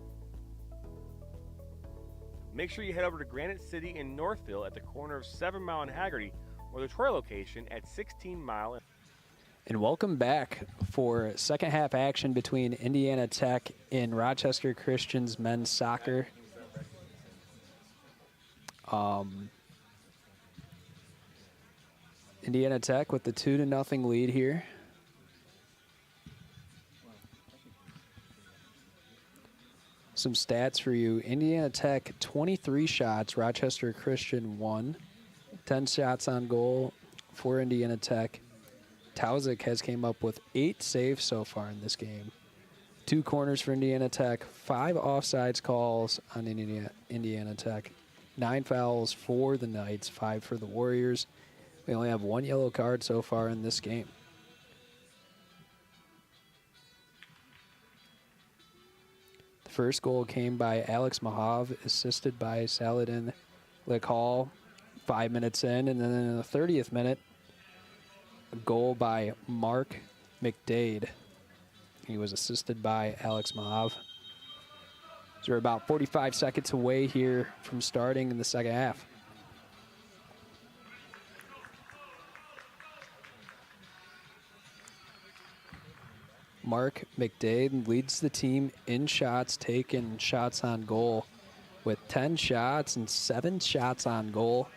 Make sure you head over to Granite City in Northville at the corner of 7 Mile and Haggerty, or the Troy location at 16 Mile. And welcome back for second half action between Indiana Tech and Rochester Christian's men's soccer. Indiana Tech with the 2-0 lead here. Some stats for you. Indiana Tech 23 shots, Rochester Christian 1. 10 shots on goal for Indiana Tech. Tauzik has came up with 8 saves so far in this game. 2 corners for Indiana Tech, 5 offsides calls on Indiana Tech. 9 fouls for the Knights, 5 for the Warriors. We only have 1 yellow card so far in this game. The first goal came by Alex Mahav, assisted by Saladin Likhal 5 minutes in. And then in the 30th minute, a goal by Mark McDade. He was assisted by Alex Mahav. So we're about 45 seconds away here from starting in the second half. Mark McDade leads the team in shots taken, shots on goal, with 10 shots and 7 shots on goal.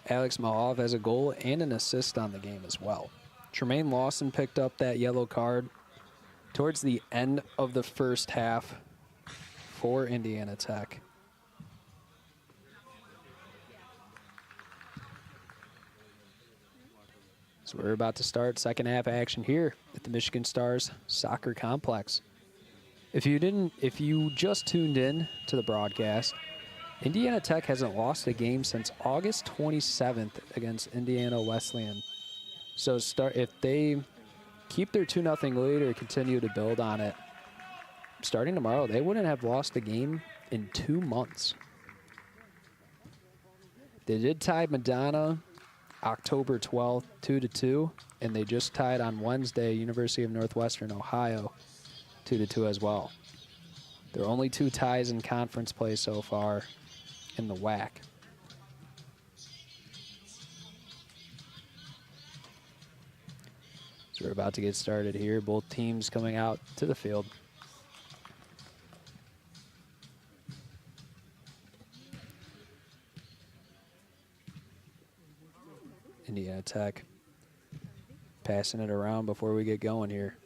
Alex Mahav has a goal and an assist on the game as well. Tremaine Lawson picked up that yellow card towards the end of the first half for Indiana Tech. So we're about to start second half action here at the Michigan Stars Soccer Complex. If you just tuned in to the broadcast, Indiana Tech hasn't lost a game since August 27th against Indiana Wesleyan. So if they keep their 2-0 lead or continue to build on it, starting tomorrow, they wouldn't have lost a game in 2 months. They did tie Madonna October 12th, 2-2, and they just tied on Wednesday, University of Northwestern Ohio, 2-2 as well. There are only 2 ties in conference play so far in the WAC. So we're about to get started here. Both teams coming out to the field. Indiana Tech passing it around before we get going here.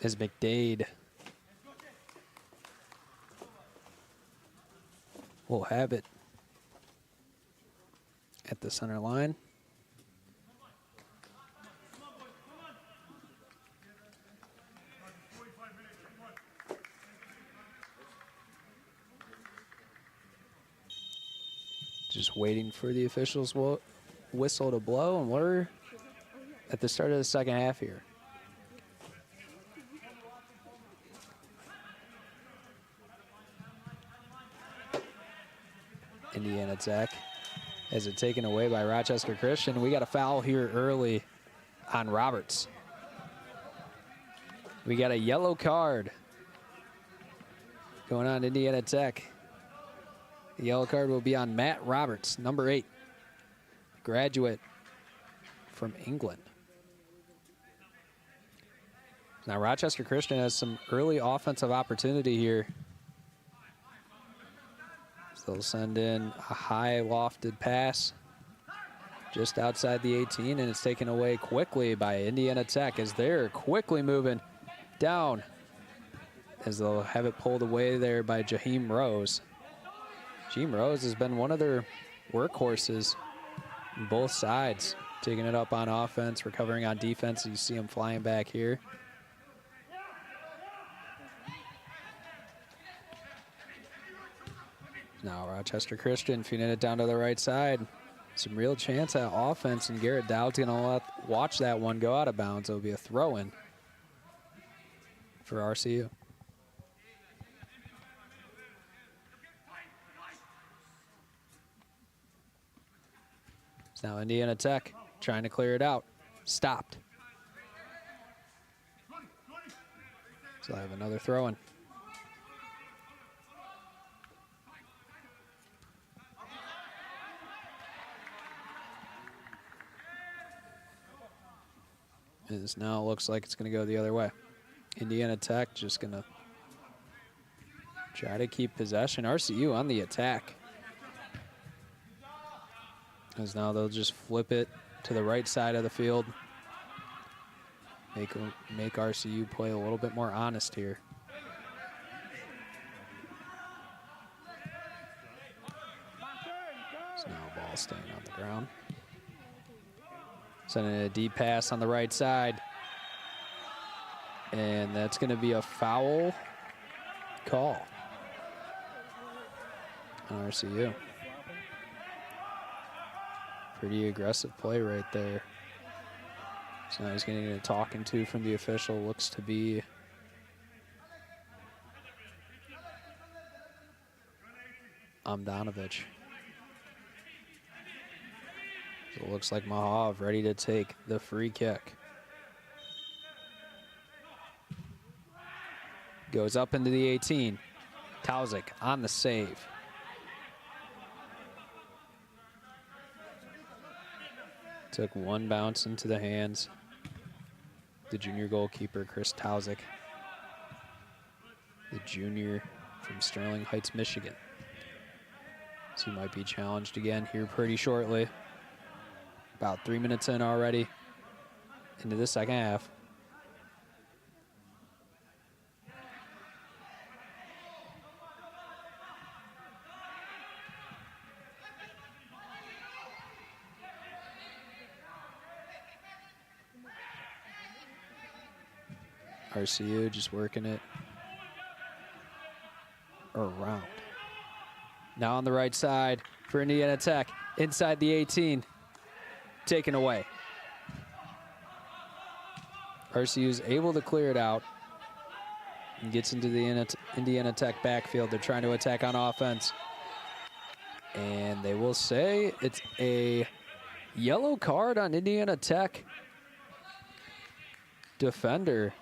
As McDade will have it at the center line. Just waiting for the officials' whistle to blow, and we're at the start of the second half here. Indiana Tech has it taken away by Rochester Christian. We got a foul here early on Roberts. We got a yellow card going on Indiana Tech. The yellow card will be on Matt Roberts, number 8, graduate from England. Now Rochester Christian has some early offensive opportunity here. So they'll send in a high lofted pass just outside the 18, and it's taken away quickly by Indiana Tech as they're quickly moving down as they'll have it pulled away there by Jaheim Rose. Jaheim Rose has been one of their workhorses on both sides, taking it up on offense, recovering on defense. You see him flying back here. Now Rochester Christian feeding it down to the right side. Some real chance at offense, and Garrett Dowd's gonna watch that one go out of bounds. It'll be a throw-in for RCU. So now Indiana Tech trying to clear it out. Stopped. So I have another throw-in. And this now looks like it's going to go the other way. Indiana Tech just going to try to keep possession. RCU on the attack. As now they'll just flip it to the right side of the field. Make RCU play a little bit more honest here. So now ball staying on the ground. Sending a deep pass on the right side. And that's going to be a foul call on RCU. Pretty aggressive play right there. So now he's getting a talking to from the official. Looks to be Amdanovich. So it looks like Mahav ready to take the free kick. Goes up into the 18. Tauzik on the save. Took one bounce into the hands. The junior goalkeeper, Chris Tauzik. The junior from Sterling Heights, Michigan. So he might be challenged again here pretty shortly. About 3 minutes in already into the second half. RCU just working it around. Now on the right side for Indiana Tech, inside the 18, taken away. RCU is able to clear it out and gets into the Indiana Tech backfield. They're trying to attack on offense. And they will say it's a yellow card on Indiana Tech defender,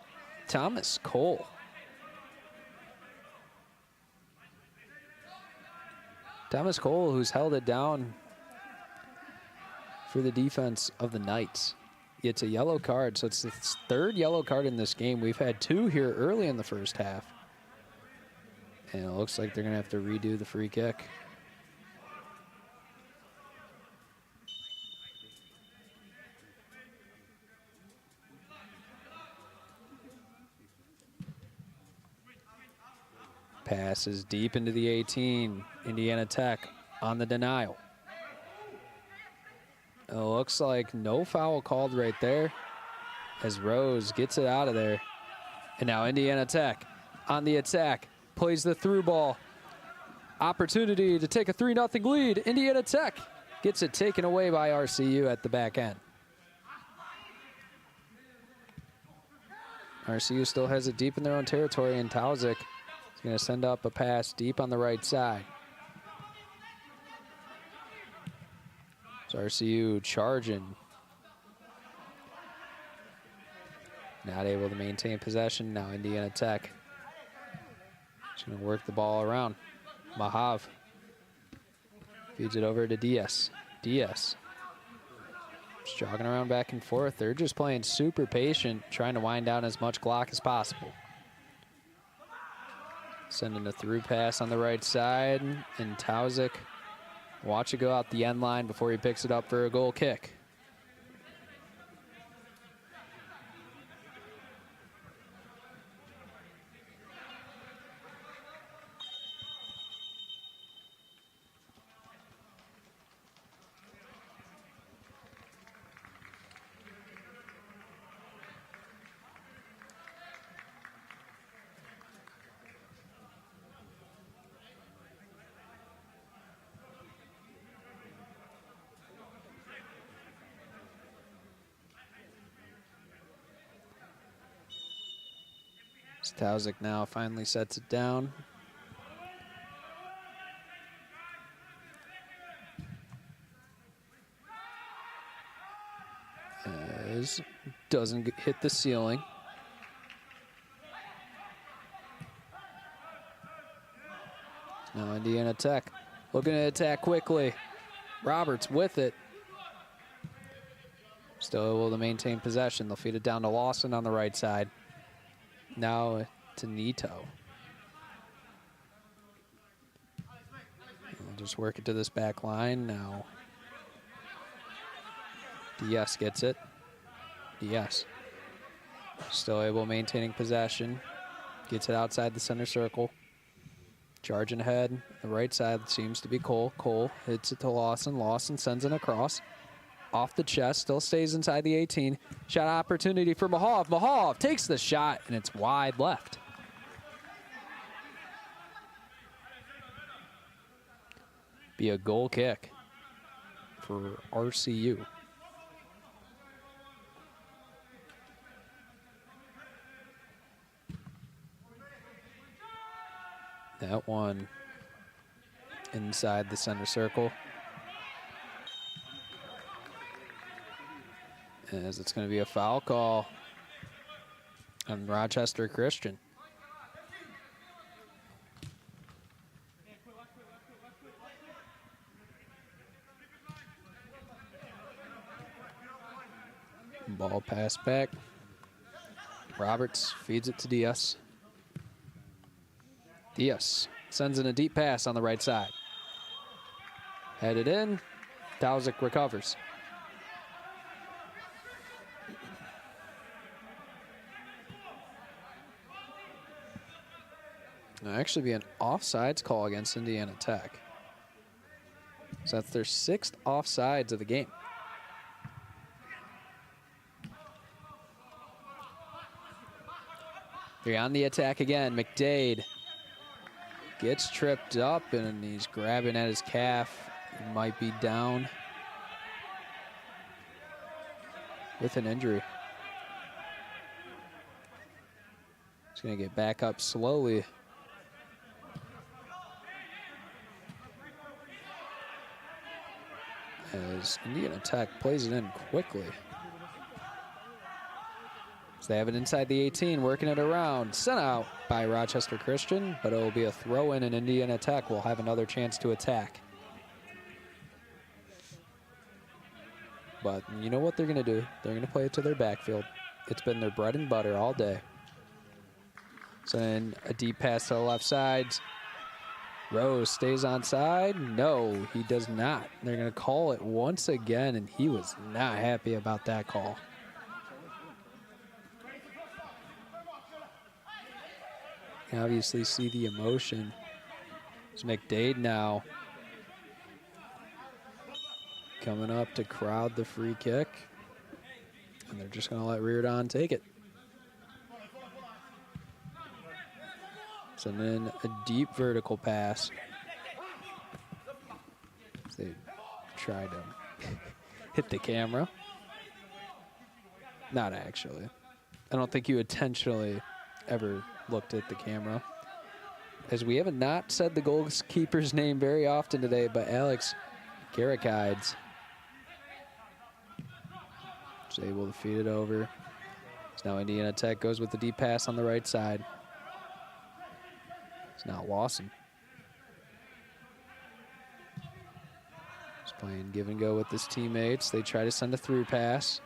Thomas Cole. Thomas Cole, who's held it down for the defense of the Knights. It's a yellow card, so it's the third yellow card in this game. We've had 2 here early in the first half. And it looks like they're going to have to redo the free kick. Passes deep into the 18. Indiana Tech on the denial. It looks like no foul called right there as Rose gets it out of there. And now Indiana Tech on the attack, plays the through ball. Opportunity to take a 3-0 lead. Indiana Tech gets it taken away by RCU at the back end. RCU still has it deep in their own territory, and Tauzik is going to send up a pass deep on the right side. So RCU charging. Not able to maintain possession. Now Indiana Tech is going to work the ball around. Mahav feeds it over to Diaz. Diaz just jogging around back and forth. They're just playing super patient, trying to wind down as much clock as possible. Sending a through pass on the right side, and Tauzik, watch it go out the end line before he picks it up for a goal kick. Tauzik now finally sets it down. As doesn't hit the ceiling. Now Indiana Tech looking to attack quickly. Roberts with it. Still able to maintain possession. They'll feed it down to Lawson on the right side. Now to Nito. We'll just work it to this back line now. Diaz gets it. Diaz still able maintaining possession. Gets it outside the center circle. Charging ahead. The right side seems to be Cole. Cole hits it to Lawson. Lawson sends it across. Off the chest, still stays inside the 18. Shot opportunity for Mahav. Mahav takes the shot, and it's wide left. Be a goal kick for RCU. That one inside the center circle. As it's going to be a foul call on Rochester Christian. Ball pass back. Roberts feeds it to Diaz. Diaz sends in a deep pass on the right side. Headed in. Tauzik recovers. It'll actually be an offsides call against Indiana Tech. So that's their 6th offsides of the game. They're on the attack again. McDade gets tripped up and he's grabbing at his calf. He might be down with an injury. He's going to get back up slowly. As Indiana Tech plays it in quickly. So they have it inside the 18, working it around. Sent out by Rochester Christian, but it will be a throw-in, and Indiana Tech will have another chance to attack. But you know what they're going to do? They're going to play it to their backfield. It's been their bread and butter all day. So then a deep pass to the left side. Rose stays on side. No, he does not. They're going to call it once again, and he was not happy about that call. You obviously see the emotion. It's McDade now coming up to crowd the free kick. And they're just going to let Reardon take it. Sending in a deep vertical pass. They tried to hit the camera. Not actually. I don't think you intentionally ever looked at the camera. As we have not said the goalkeeper's name very often today, but Alex Garakides is able to feed it over. So now Indiana Tech goes with the deep pass on the right side. It's now Lawson. He's playing give and go with his teammates. They try to send a through pass.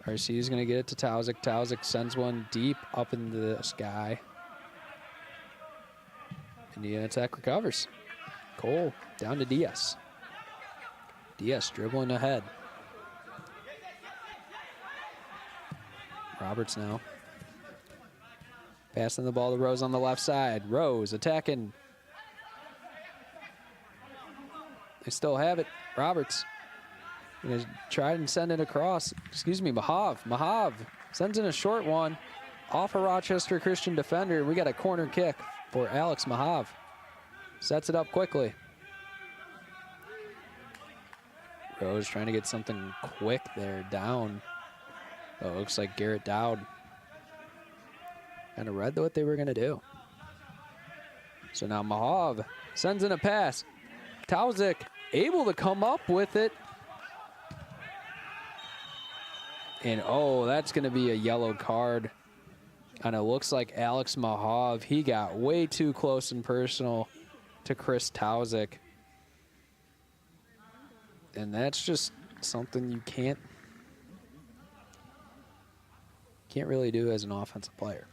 RC is going to get it to Tauzik. Tauzik sends one deep up into the sky. Indiana Tech recovers. Cole down to Diaz. Diaz dribbling ahead. Roberts now. Passing the ball to Rose on the left side. Rose attacking. They still have it. Roberts. Gonna try and send it across. Excuse me, Mahav. Mahav sends in a short one off a Rochester Christian defender. We got a corner kick for Alex Mahav. Sets it up quickly. Rose trying to get something quick there down. Oh, it looks like Garrett Dowd kind of read what they were going to do. So now Mahav sends in a pass. Tauzik able to come up with it. And oh, that's going to be a yellow card. And it looks like Alex Mahav, he got way too close and personal to Chris Tauzik. And that's just something you can't really do as an offensive player.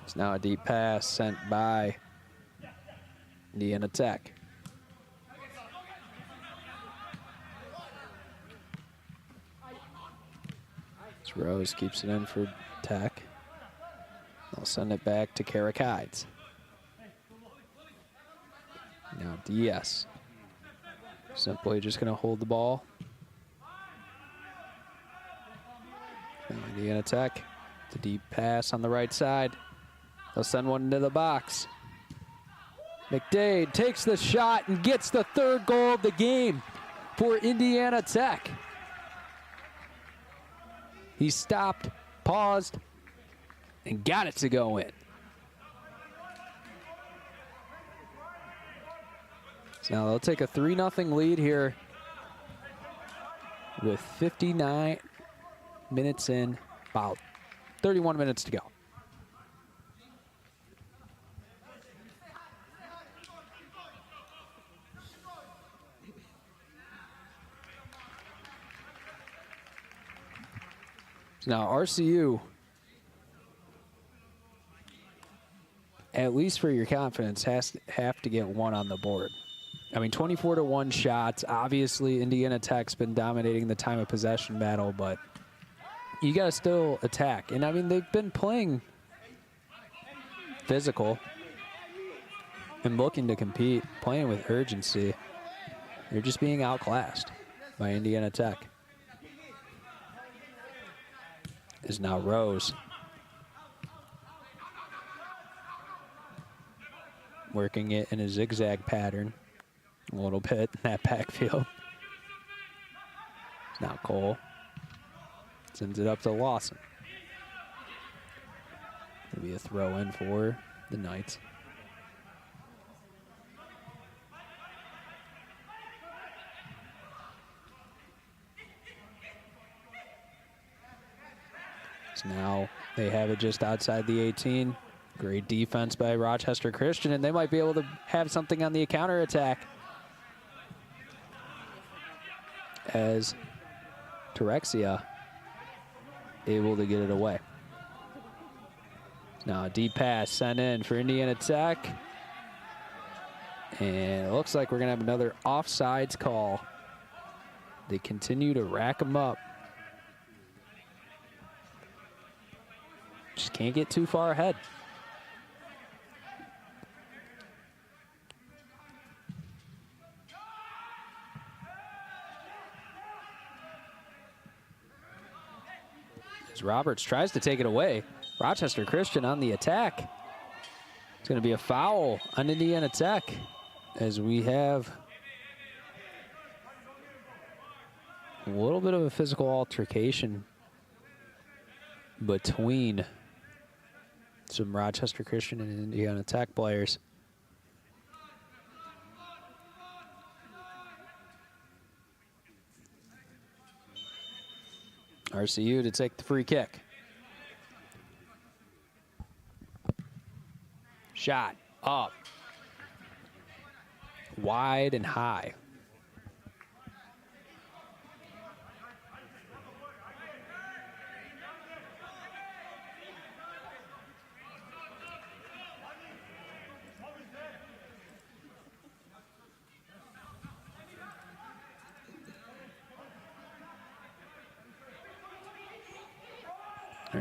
It's now a deep pass sent by Indiana Tech. Rose keeps it in for Tech. They'll send it back to Karakides. Now Diaz. Simply just going to hold the ball. Now Indiana Tech. The deep pass on the right side. They'll send one into the box. McDade takes the shot and gets the third goal of the game for Indiana Tech. He stopped, paused, and got it to go in. So now they'll take a 3-0 lead here with 59 minutes in, about 31 minutes to go. So now RCU, at least for your confidence, have to get one on the board. I mean, 24-1 shots. Obviously, Indiana Tech's been dominating the time of possession battle, but you got to still attack. And, I mean, they've been playing physical and looking to compete, playing with urgency. They're just being outclassed by Indiana Tech. Is now Rose. Working it in a zigzag pattern a little bit in that backfield. Now Cole sends it up to Lawson. It'll be a throw in for the Knights. So now they have it just outside the 18. Great defense by Rochester Christian, and they might be able to have something on the counterattack as Terexia able to get it away. Now a deep pass sent in for Indiana Tech. And it looks like we're going to have another offsides call. They continue to rack them up. Just can't get too far ahead. As Roberts tries to take it away, Rochester Christian on the attack. It's going to be a foul on Indiana Tech as we have a little bit of a physical altercation between some Rochester Christian and Indiana Tech players. RCU to take the free kick. Shot up, wide and high.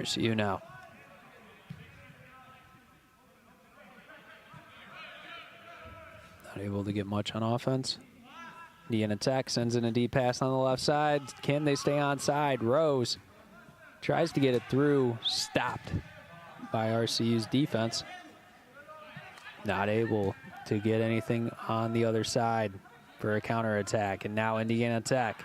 RCU now. Not able to get much on offense. Indiana Tech sends in a deep pass on the left side. Can they stay onside? Rose tries to get it through. Stopped by RCU's defense. Not able to get anything on the other side for a counterattack. And now Indiana Tech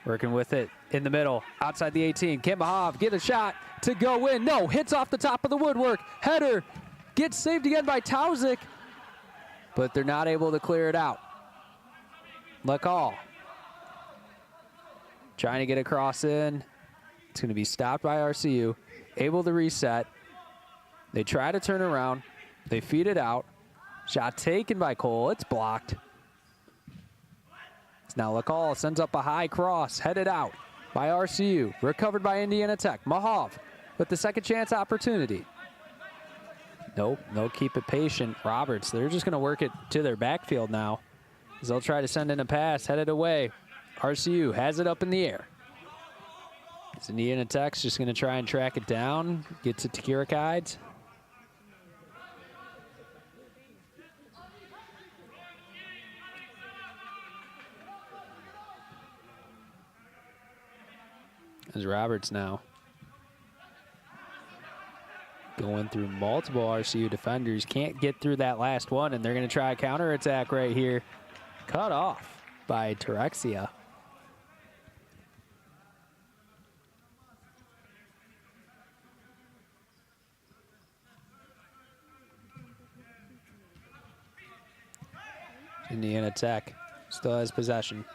working with it in the middle, outside the 18. Can Mahav get a shot to go in? No, hits off the top of the woodwork. Header gets saved again by Tauzik, but they're not able to clear it out. Lakal trying to get a cross in. It's going to be stopped by RCU. Able to reset. They try to turn around. They feed it out. Shot taken by Cole. It's blocked. Now Lakal sends up a high cross, headed out by RCU. Recovered by Indiana Tech. Mahav with the second chance opportunity. Nope, they'll keep it patient. Roberts, they're just going to work it to their backfield now, as they'll try to send in a pass, headed away. RCU has it up in the air. As Indiana Tech's just going to try and track it down, get to Takirakides. As Roberts now going through multiple RCU defenders. Can't get through that last one, and they're going to try a counterattack right here. Cut off by Terexia. Indiana Tech still has possession.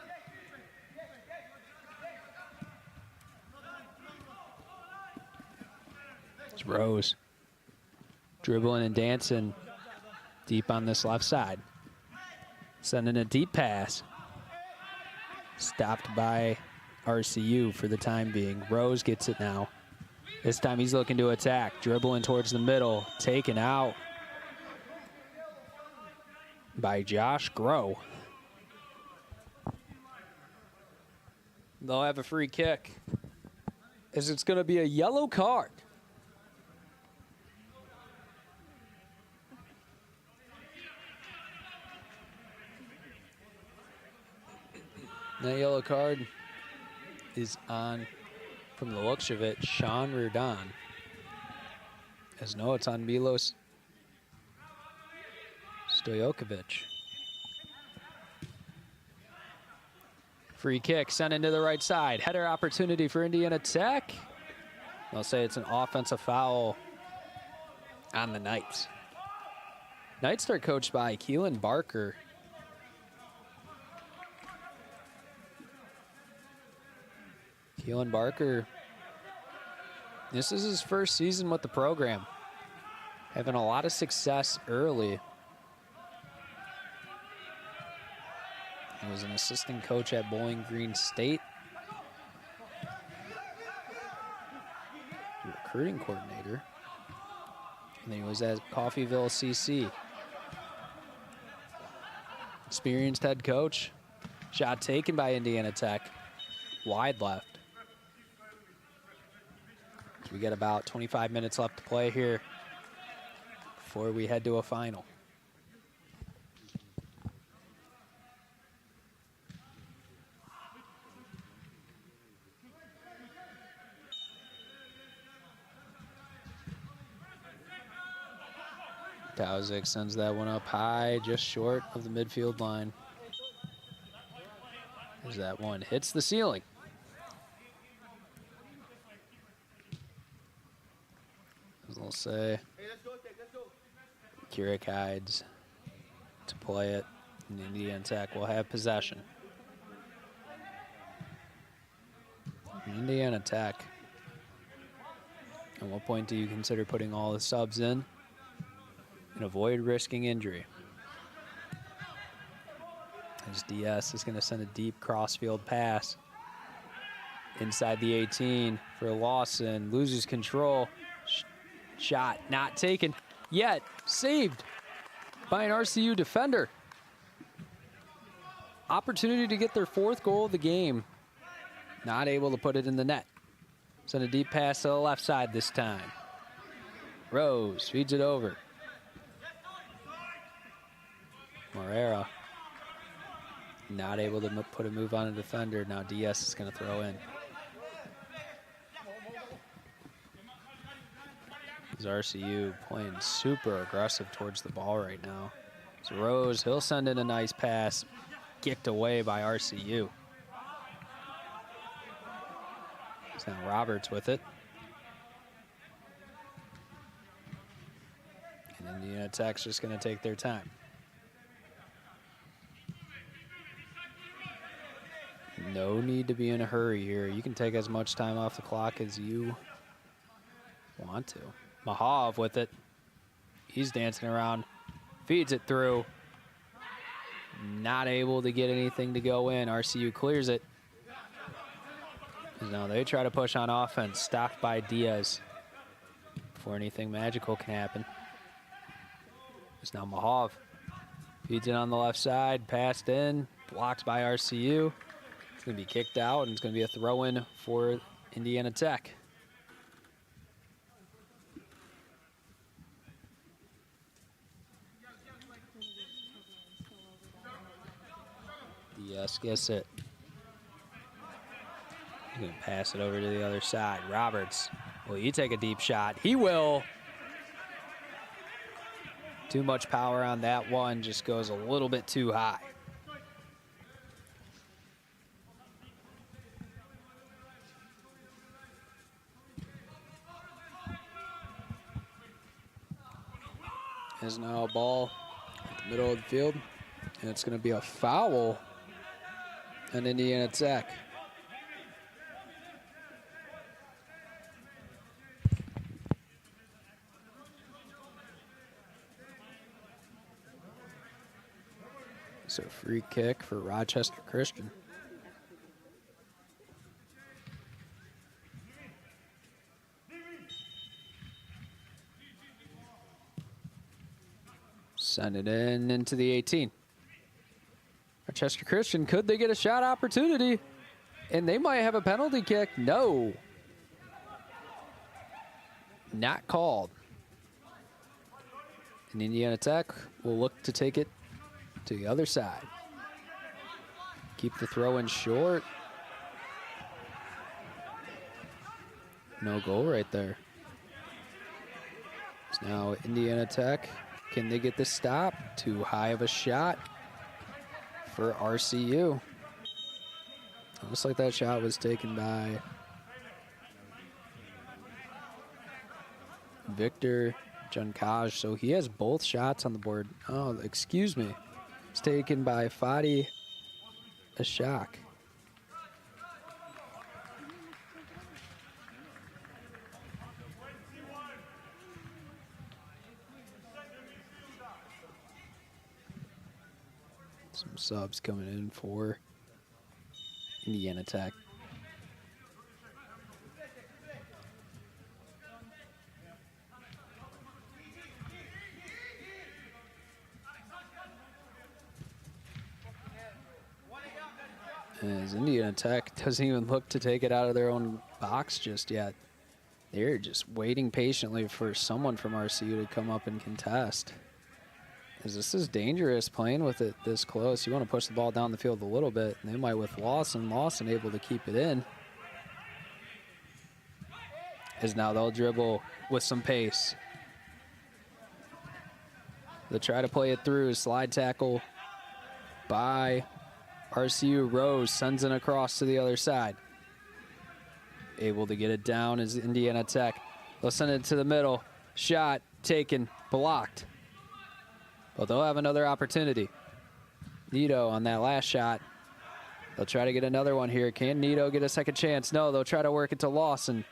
It's Rose dribbling and dancing deep on this left side. Sending a deep pass. Stopped by RCU for the time being. Rose gets it now. This time he's looking to attack. Dribbling towards the middle. Taken out by Josh Groh. They'll have a free kick, as it's going to be a yellow card. That yellow card is on, from the looks of it, Sean Rudon. As no, it's on Milos Stojakovic. Free kick sent into the right side. Header opportunity for Indiana Tech. They'll say it's an offensive foul on the Knights. Knights are coached by Keelan Barker. Keelan Barker, this is his first season with the program. having a lot of success early. He was an assistant coach at Bowling Green State. Recruiting coordinator. And then he was at Coffeyville CC. Experienced head coach. Shot taken by Indiana Tech. Wide left. So we got about 25 minutes left to play here before we head to a final. Tauzik sends that one up high, just short of the midfield line. As that one hits the ceiling. As they'll say, Keurig hides to play it, and Indiana Tech will have possession. Indiana Tech. At what point do you consider putting all the subs in and avoid risking injury? As DS is going to send a deep crossfield pass inside the 18 for Lawson. Loses control. Shot not taken yet. Saved by an RCU defender. Opportunity to get their 4th goal of the game. Not able to put it in the net. Send a deep pass to the left side this time. Rose feeds it over. Morera not able to put a move on a defender. Now DS is going to throw in. As RCU playing super aggressive towards the ball right now. So Rose, he'll send in a nice pass. Kicked away by RCU. So now Roberts with it. And Indiana Tech's just going to take their time. No need to be in a hurry here. You can take as much time off the clock as you want to. Mahav with it. He's dancing around. Feeds it through. Not able to get anything to go in. RCU clears it. Now they try to push on offense. Stopped by Diaz before anything magical can happen. It's now Mahav. Feeds it on the left side. Passed in. Blocked by RCU. It's going to be kicked out, and it's going to be a throw-in for Indiana Tech. Yes, gets it. He's going to pass it over to the other side. Roberts, will he take a deep shot? He will. Too much power on that one. Just goes a little bit too high. Is now a ball at the middle of the field, and it's going to be a foul on Indiana Tech. So free kick for Rochester Christian. Send it in into the 18. Rochester Christian, could they get a shot opportunity? And they might have a penalty kick. No. Not called. And Indiana Tech will look to take it to the other side. Keep the throw in short. No goal right there. It's now Indiana Tech. Can they get the stop? Too high of a shot for RCU. Looks like that shot was taken by Victor Junkaj, so he has both shots on the board. Oh, excuse me. It's taken by Fadi Ashak. Some subs coming in for Indiana Tech. As Indiana Tech doesn't even look to take it out of their own box just yet. They're just waiting patiently for someone from RCU to come up and contest. As this is dangerous playing with it this close. You want to push the ball down the field a little bit. And they might with Lawson. Lawson able to keep it in. As now they'll dribble with some pace. They'll try to play it through. Slide tackle by RCU. Rose sends it across to the other side. Able to get it down is Indiana Tech. They'll send it to the middle. Shot taken, blocked. But they'll have another opportunity. Nito on that last shot. They'll try to get another one here. Can Nito get a second chance? No, they'll try to work it to Lawson.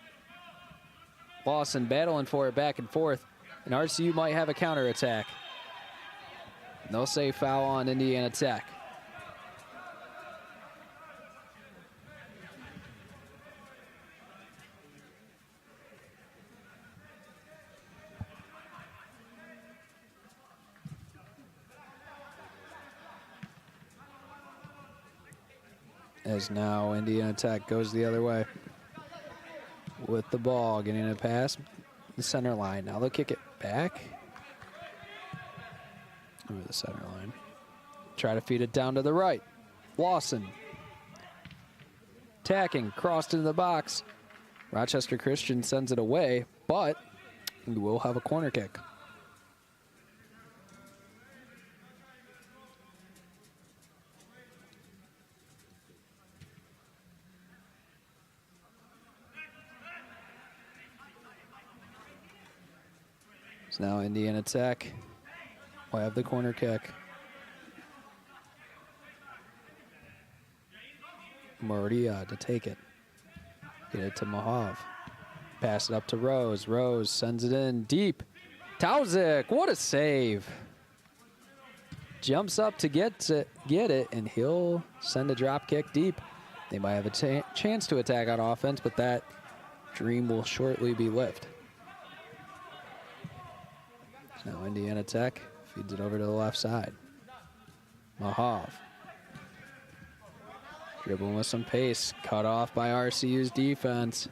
Lawson battling for it back and forth. And RCU might have a counterattack. They'll say foul on Indiana Tech. As now Indiana Tech goes the other way with the ball, getting a pass, the center line. Now they'll kick it back over the center line. Try to feed it down to the right. Lawson tacking, crossed into the box. Rochester Christian sends it away, but we will have a corner kick. So now Indiana Tech will have the corner kick. Maria to take it. Get it to Mahav. Pass it up to Rose. Rose sends it in deep. Tauzik, what a save. Jumps up to get it, and he'll send a drop kick deep. They might have a chance to attack on offense, but that dream will shortly be lived. Now Indiana Tech feeds it over to the left side. Mahav. Dribbling with some pace. Cut off by RCU's defense.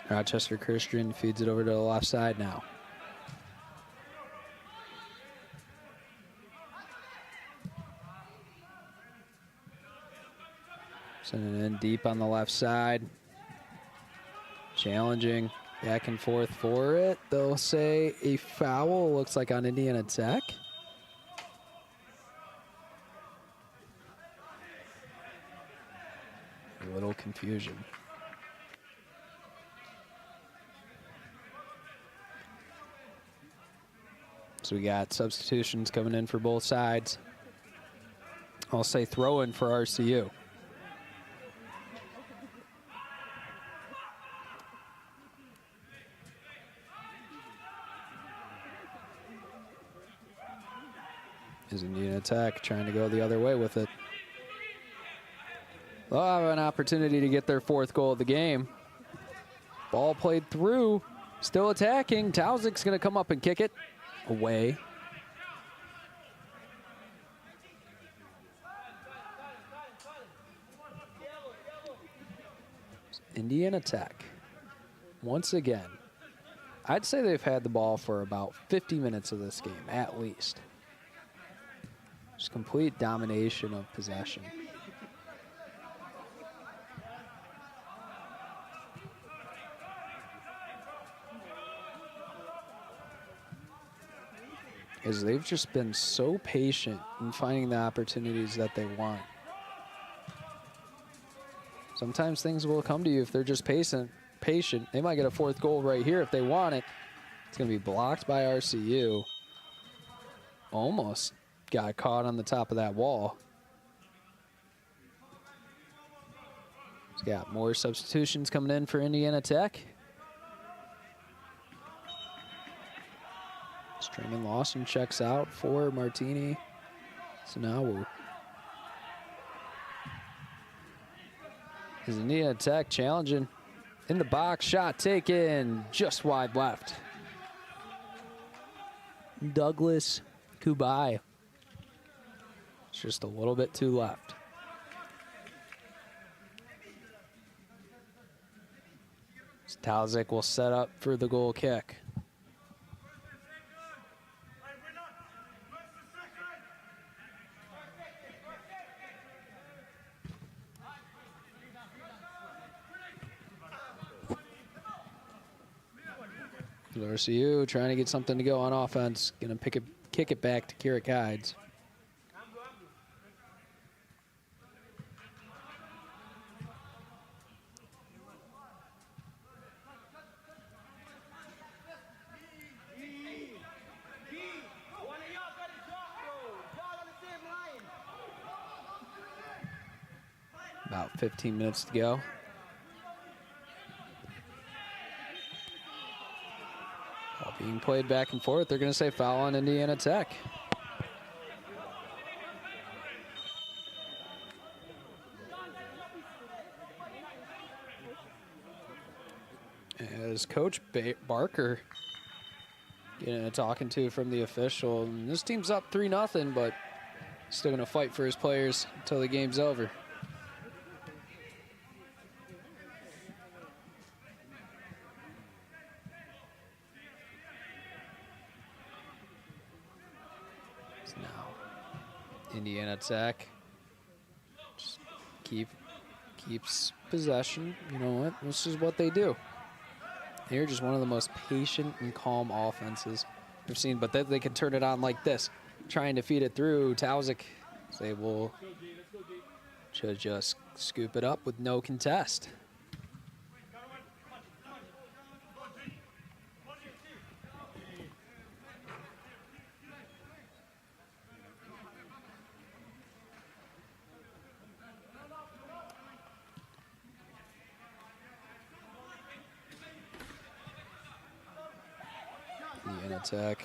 Rochester Christian feeds it over to the left side now. Sending it in deep on the left side. Challenging back and forth for it. They'll say a foul, looks like on Indiana Tech. A little confusion. So we got substitutions coming in for both sides. I'll say throw in for RCU. Is Indiana Tech trying to go the other way with it. They'll have an opportunity to get their fourth goal of the game. Ball played through, still attacking. Tauzik's going to come up and kick it away. Indiana Tech, once again, I'd say they've had the ball for about 50 minutes of this game, at least. Just complete domination of possession. As they've just been so patient in finding the opportunities that they want. Sometimes things will come to you if they're just patient. They might get a fourth goal right here if they want it. It's going to be blocked by RCU. Almost got caught on the top of that wall. He's got more substitutions coming in for Indiana Tech. Trayman Lawson checks out for Martini. So now we'll. Is Indiana Tech challenging in the box, shot taken just wide left. Douglas Kubai. It's just a little bit too left. Talzik will set up for the goal kick. RCU trying to get something to go on offense. Gonna kick it back to Kira Guides. About 15 minutes to go. Ball being played back and forth. They're going to say foul on Indiana Tech. As Coach Barker getting a talking to from the official. And this team's up 3-0, but still going to fight for his players until the game's over. Indiana Tech just keeps possession. You know what? This is what they do. They're just one of the most patient and calm offenses I've seen, but they can turn it on like this, trying to feed it through. Talzik is able to just scoop it up with no contest. Indiana Tech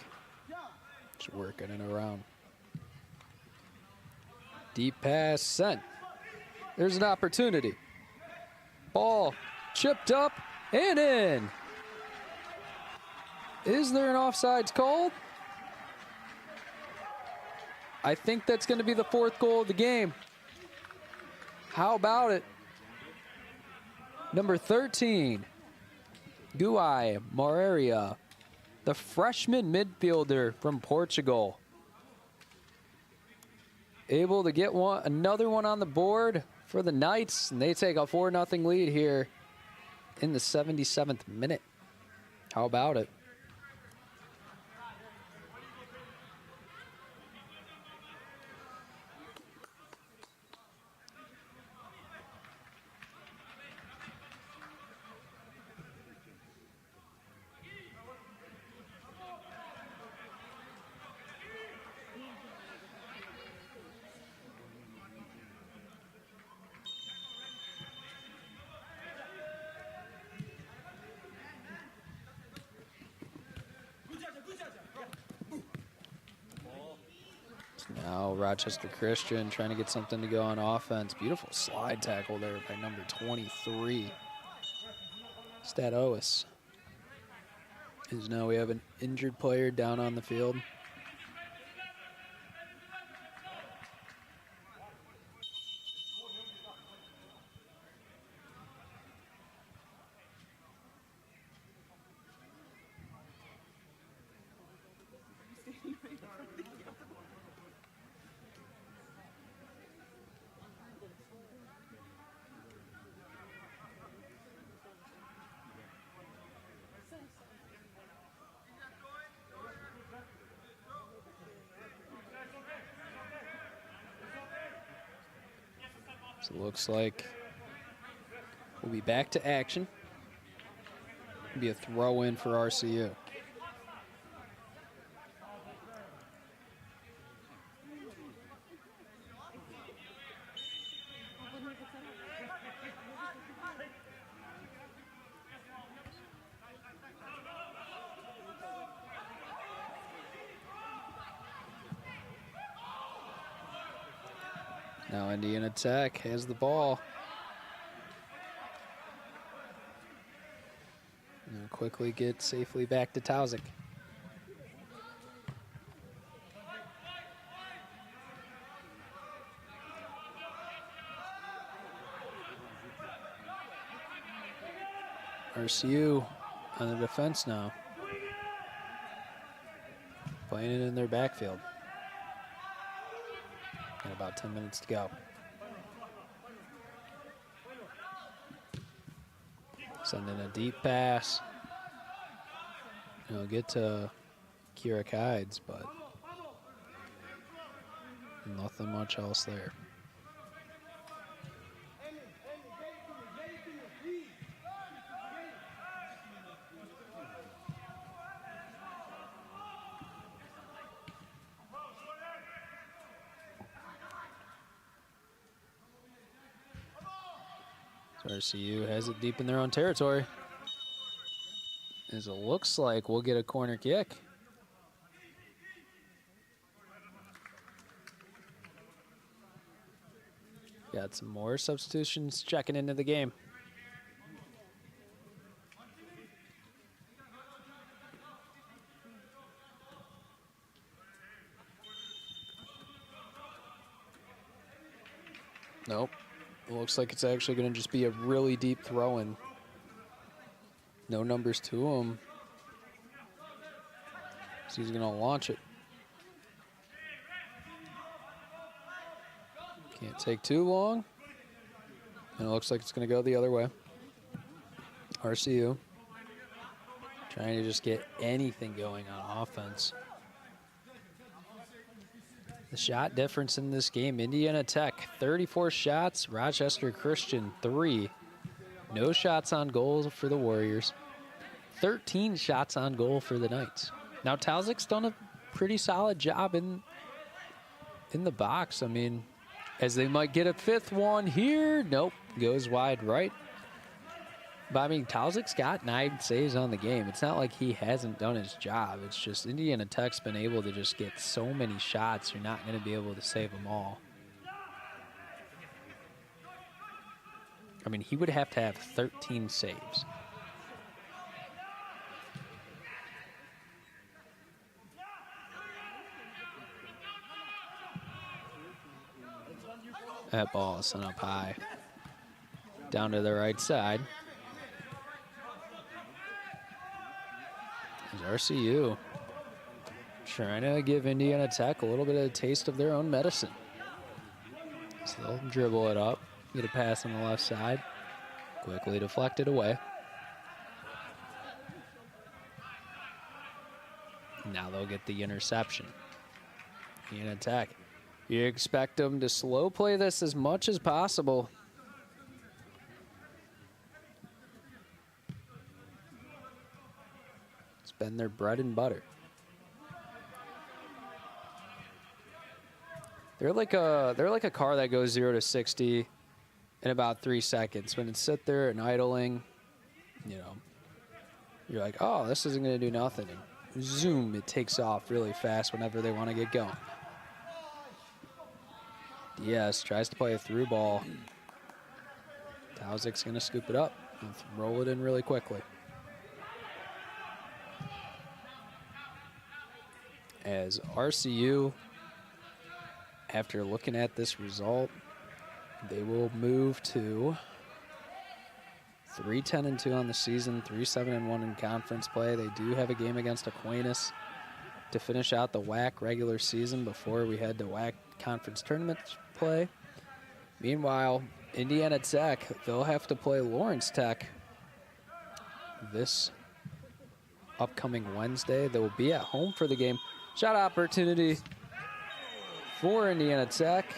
just working it around. Deep pass sent. There's an opportunity. Ball chipped up and in. Is there an offsides called? I think that's going to be the 4th goal of the game. How about it? Number 13, Guai Moreira, the freshman midfielder from Portugal. Able to get another one on the board for the Knights, and they take a 4-0 lead here in the 77th minute. How about it? Now Rochester Christian trying to get something to go on offense. Beautiful slide tackle there by number 23, Statois. As now we have an injured player down on the field. So it looks like we'll be back to action. It'll be a throw in for RCU. Now Indiana Tech has the ball. And quickly get safely back to Tauzik. RCU on the defense now. Playing it in their backfield. And about 10 minutes to go. Sending a deep pass. It'll get to Kira Kides, but nothing much else there. So RCU has it deep in their own territory. As it looks like we'll get a corner kick. Got some more substitutions checking into the game. Nope. It looks like it's actually going to just be a really deep throw-in. No numbers to him. So he's going to launch it. Can't take too long. And it looks like it's going to go the other way. RCU trying to just get anything going on offense. The shot difference in this game, Indiana Tech, 34 shots, Rochester Christian, 3. No shots on goal for the Warriors. 13 shots on goal for the Knights. Now, Tauzik's done a pretty solid job in the box. I mean, as they might get a fifth one here. Nope, goes wide right. But, I mean, Tauzik's got 9 saves on the game. It's not like he hasn't done his job. It's just Indiana Tech's been able to just get so many shots, you're not going to be able to save them all. I mean, he would have to have 13 saves. That ball is sent up high. Down to the right side. There's RCU trying to give Indiana Tech a little bit of a taste of their own medicine. So they'll dribble it up, get a pass on the left side, quickly deflected away. Now they'll get the interception. Indiana Tech, you expect them to slow play this as much as possible. Been their bread and butter. They're like a car that goes 0 to 60 in about 3 seconds. When it's sit there and idling, you know, you're like, oh, this isn't going to do nothing. And zoom, it takes off really fast whenever they want to get going. Diaz tries to play a through ball. Tauzik's going to scoop it up and roll it in really quickly. As RCU, after looking at this result, they will move to 3-10-2 on the season, 3-7-1 in conference play. They do have a game against Aquinas to finish out the WAC regular season before we head to WAC conference tournament play. Meanwhile, Indiana Tech, they'll have to play Lawrence Tech this upcoming Wednesday. They will be at home for the game. Shot opportunity for Indiana Tech.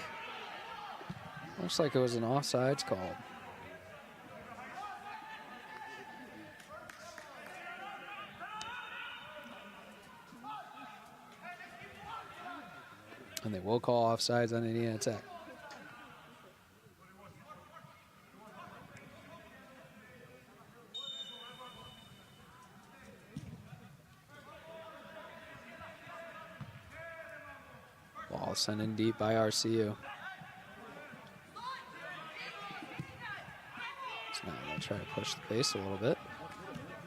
Looks like it was an offsides call. And they will call offsides on Indiana Tech. Ball sent in deep by RCU. Now they'll try to push the pace a little bit.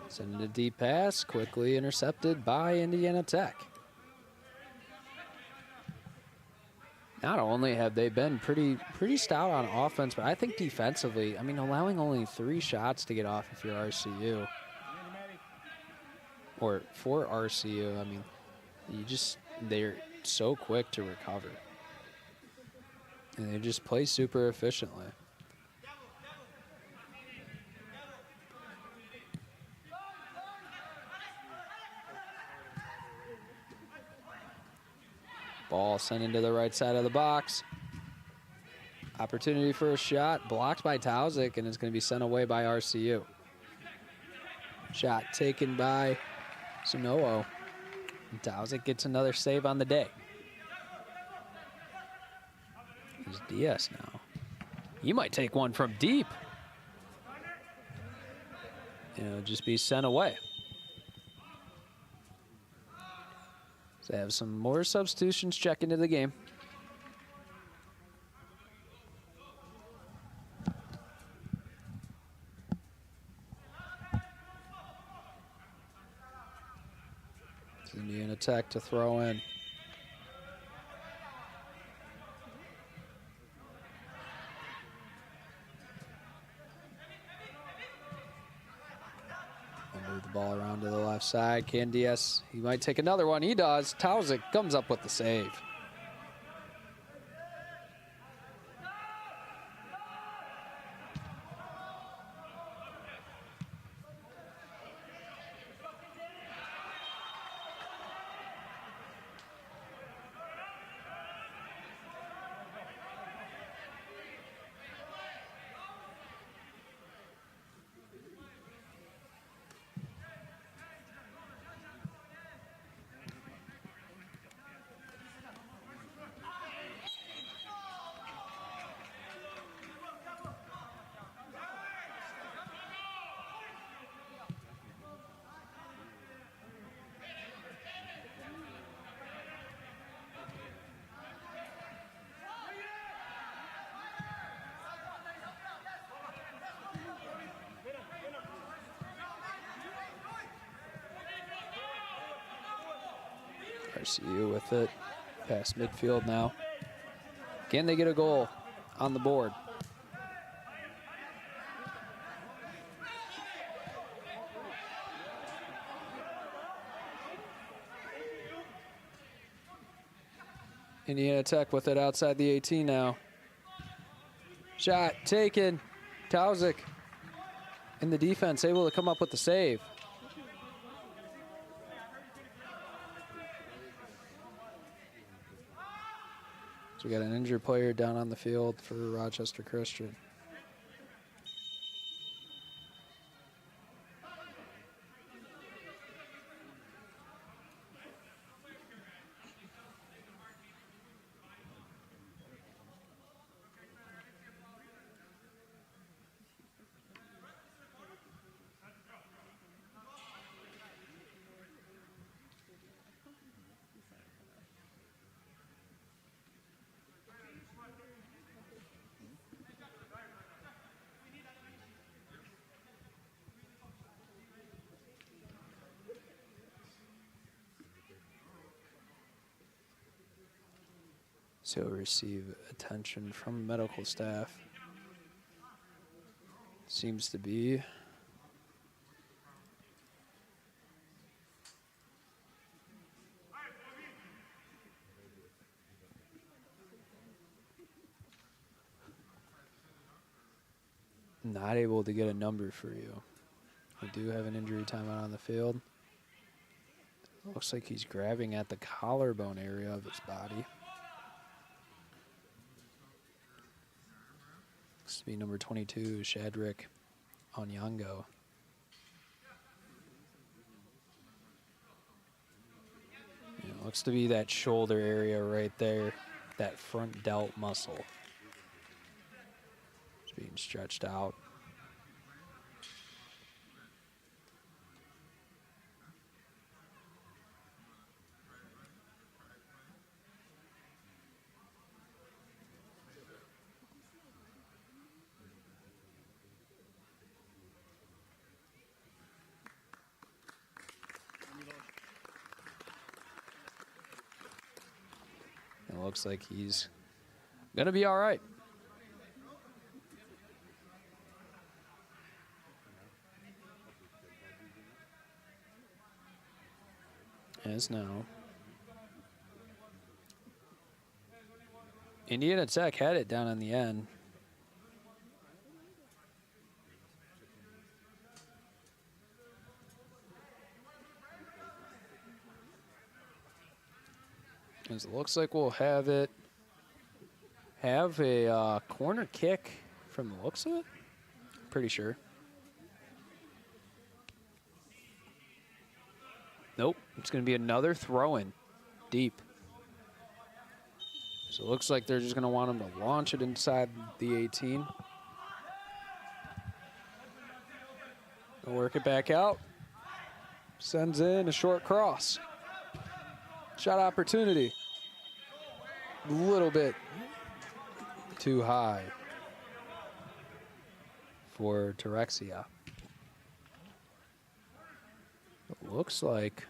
Sending a deep pass, quickly intercepted by Indiana Tech. Not only have they been pretty stout on offense, but I think defensively, I mean, allowing only 3 shots to get off if you're RCU. Or for RCU, I mean, they're so quick to recover. And they just play super efficiently. Ball sent into the right side of the box. Opportunity for a shot, blocked by Tauzik, and it's going to be sent away by RCU. Shot taken by Sunoo. And Tauzik gets another save on the day. There's Diaz now. He might take one from deep. It'll just be sent away. So they have some more substitutions check into the game. It's Indiana Tech to throw in. Move the ball around to the left side. Can Diaz, he might take another one. He does. Tauzik comes up with the save. RCU with it, past midfield now. Can they get a goal on the board? Indiana Tech with it outside the 18 now. Shot taken. Tauzik in the defense able to come up with the save. So we got an injured player down on the field for Rochester Christian. So he'll receive attention from medical staff. Seems to be. Not able to get a number for you. We do have an injury timeout on the field. Looks like he's grabbing at the collarbone area of his body. Looks to be number 22, Shadrick Onyango. Looks to be that shoulder area right there, that front delt muscle. It's being stretched out. looks like he's going to be all right. As now, Indiana Tech had it down on the end. As it looks like we'll have a corner kick from the looks of it. Pretty sure. Nope, it's going to be another throw-in deep. So it looks like they're just going to want him to launch it inside the 18. They'll work it back out. Sends in a short cross. Shot opportunity. A little bit too high for Terexia. It looks like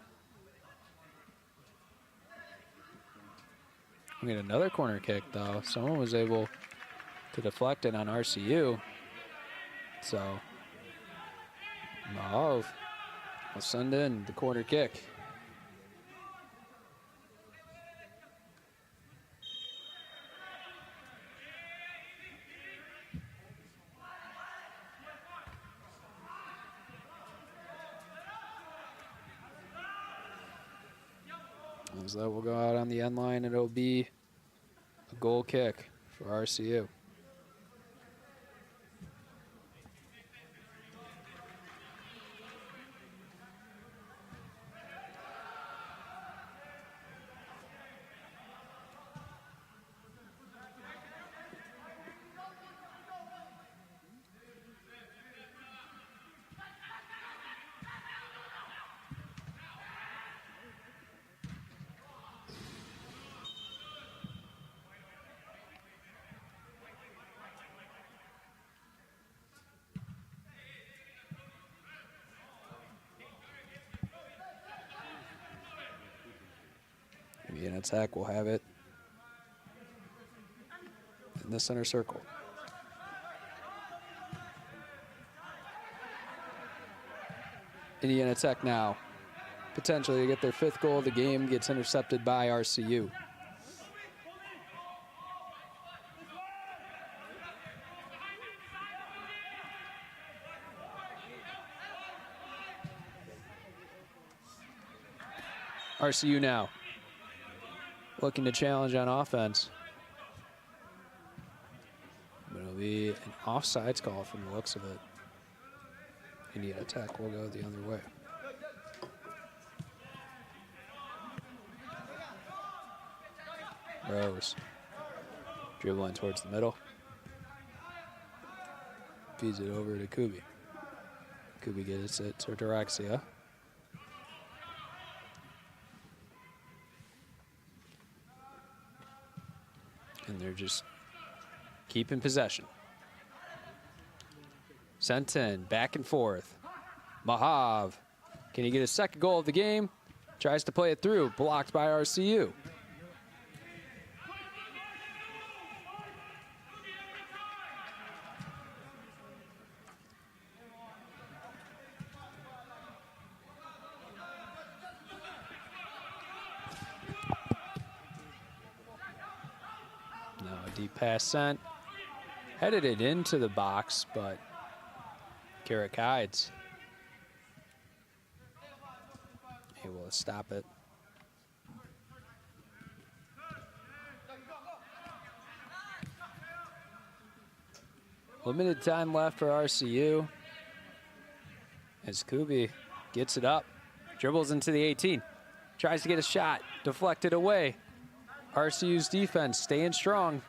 we get another corner kick, though. Someone was able to deflect it on RCU. So Mahov will send in the corner kick. So that will go out on the end line, and it'll be a goal kick for RCU. Indiana Tech will have it in the center circle. Indiana Tech now potentially to get their 5th goal of the game, gets intercepted by RCU. RCU now looking to challenge on offense. But it'll be an offsides call from the looks of it. Indiana Tech will go the other way. Rose dribbling towards the middle. Feeds it over to Kubi. Kubi gets it to Terexia. And they're just keeping possession. Sent in, back and forth. Mahav, can he get his 2nd goal of the game? Tries to play it through, blocked by RCU. Deep pass sent. Headed it into the box, but Carrick hides. Able to stop it. Limited time left for RCU. As Kubi gets it up, dribbles into the 18. Tries to get a shot, deflected away. RCU's defense staying strong.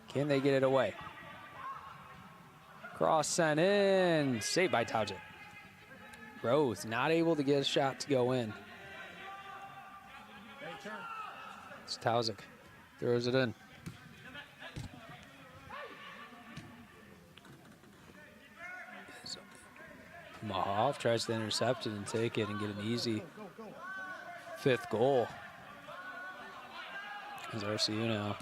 Can they get it away? Cross sent in. Saved by Taujik. Rose not able to get a shot to go in. It's Taujik. Throws it in. Mahov tries to intercept it and take it and get an easy 5th goal. As RCU now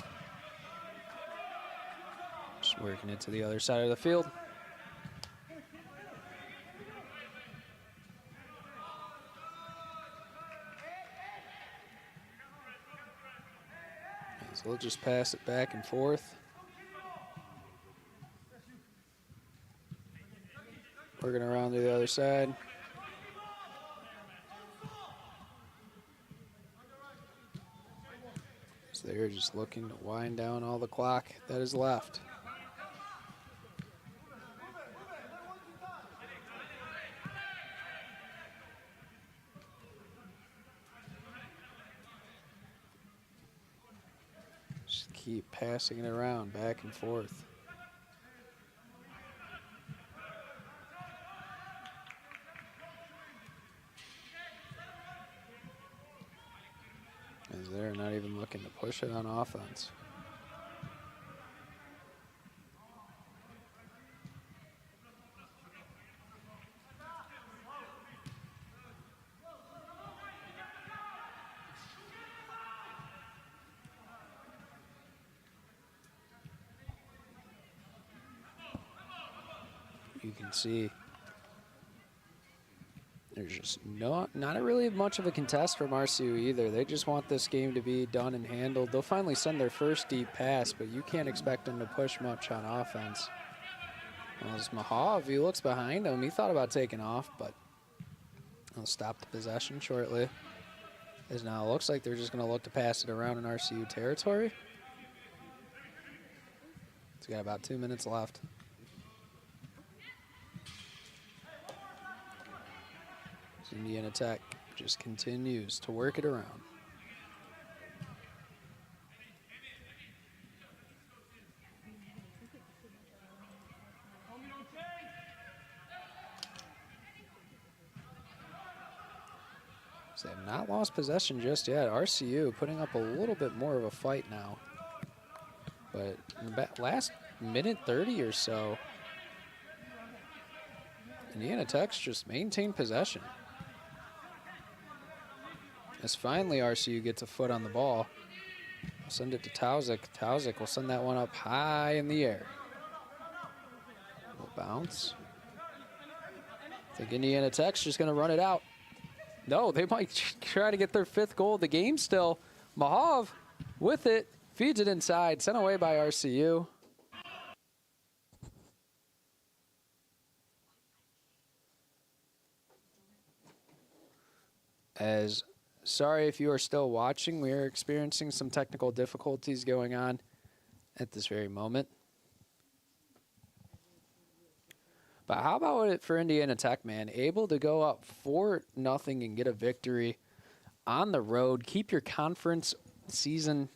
just working it to the other side of the field. So we'll just pass it back and forth. Working around to the other side. So they're just looking to wind down all the clock that is left. Just keep passing it around back and forth. As they're not even looking to push it on offense. You can see there's just not really much of a contest from RCU either. They just want this game to be done and handled. They'll finally send their first deep pass, but you can't expect them to push much on offense. Well, as Mahav, he looks behind him. He thought about taking off, but he'll stop the possession shortly. As now it looks like they're just going to look to pass it around in RCU territory. It's got about 2 minutes left. Indiana Tech just continues to work it around. So they have not lost possession just yet. RCU putting up a little bit more of a fight now. But in the last minute 30 or so, Indiana Tech's just maintained possession. As finally RCU gets a foot on the ball. We'll send it to Tauzik. Tauzik will send that one up high in the air. Will bounce. I think Indiana Tech's just going to run it out. No, they might try to get their 5th goal of the game still. Mahav with it, feeds it inside, sent away by RCU. As sorry if you are still watching, we are experiencing some technical difficulties going on at this very moment. But how about it for Indiana Tech, man? Able to go up 4-0 and get a victory on the road. Keep your conference season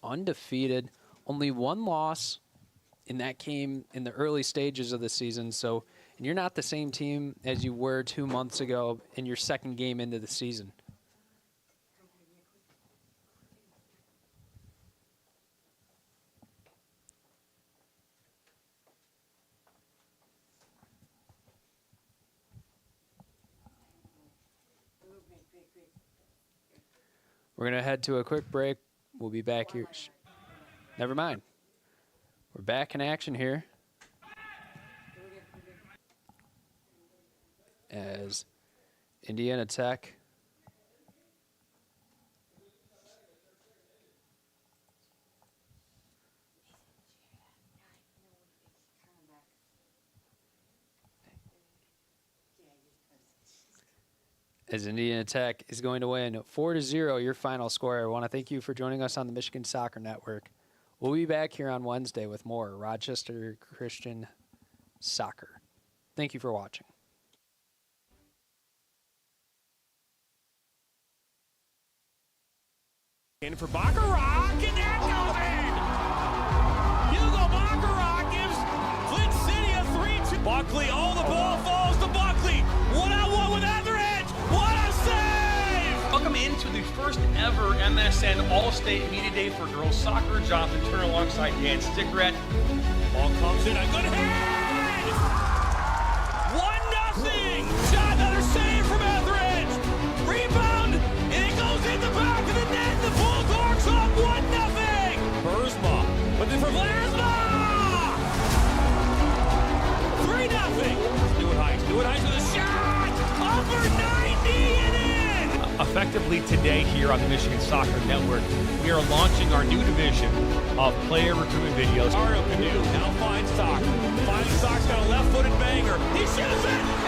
undefeated. Only 1 loss, and that came in the early stages of the season. So, and you're not the same team as you were 2 months ago in your 2nd game into the season. We're going to head to a quick break. We'll be back here. Never mind. We're back in action here. As Indiana Tech is going to win 4-0, your final score. I want to thank you for joining us on the Michigan Soccer Network. We'll be back here on Wednesday with more Rochester Christian Soccer. Thank you for watching. In for Baccarat, and that goes in! Hugo Baccarat gives Flint City a 3-2. Buckley, the ball falls to Buckley. 1-on-1 with Etheridge. What a save! Welcome into the first ever MSN All-State Media Day for girls soccer. Jonathan Turner alongside Dan Stickrat. Ball comes in, a good head! 1-0! Shot, another save from Etheridge! Rebound! effectively today here on the Michigan Soccer Network, we are launching our new division of player recruitment videos. Mario Canoe now finds Sock. Finds Sock's got a left-footed banger. He shoots it!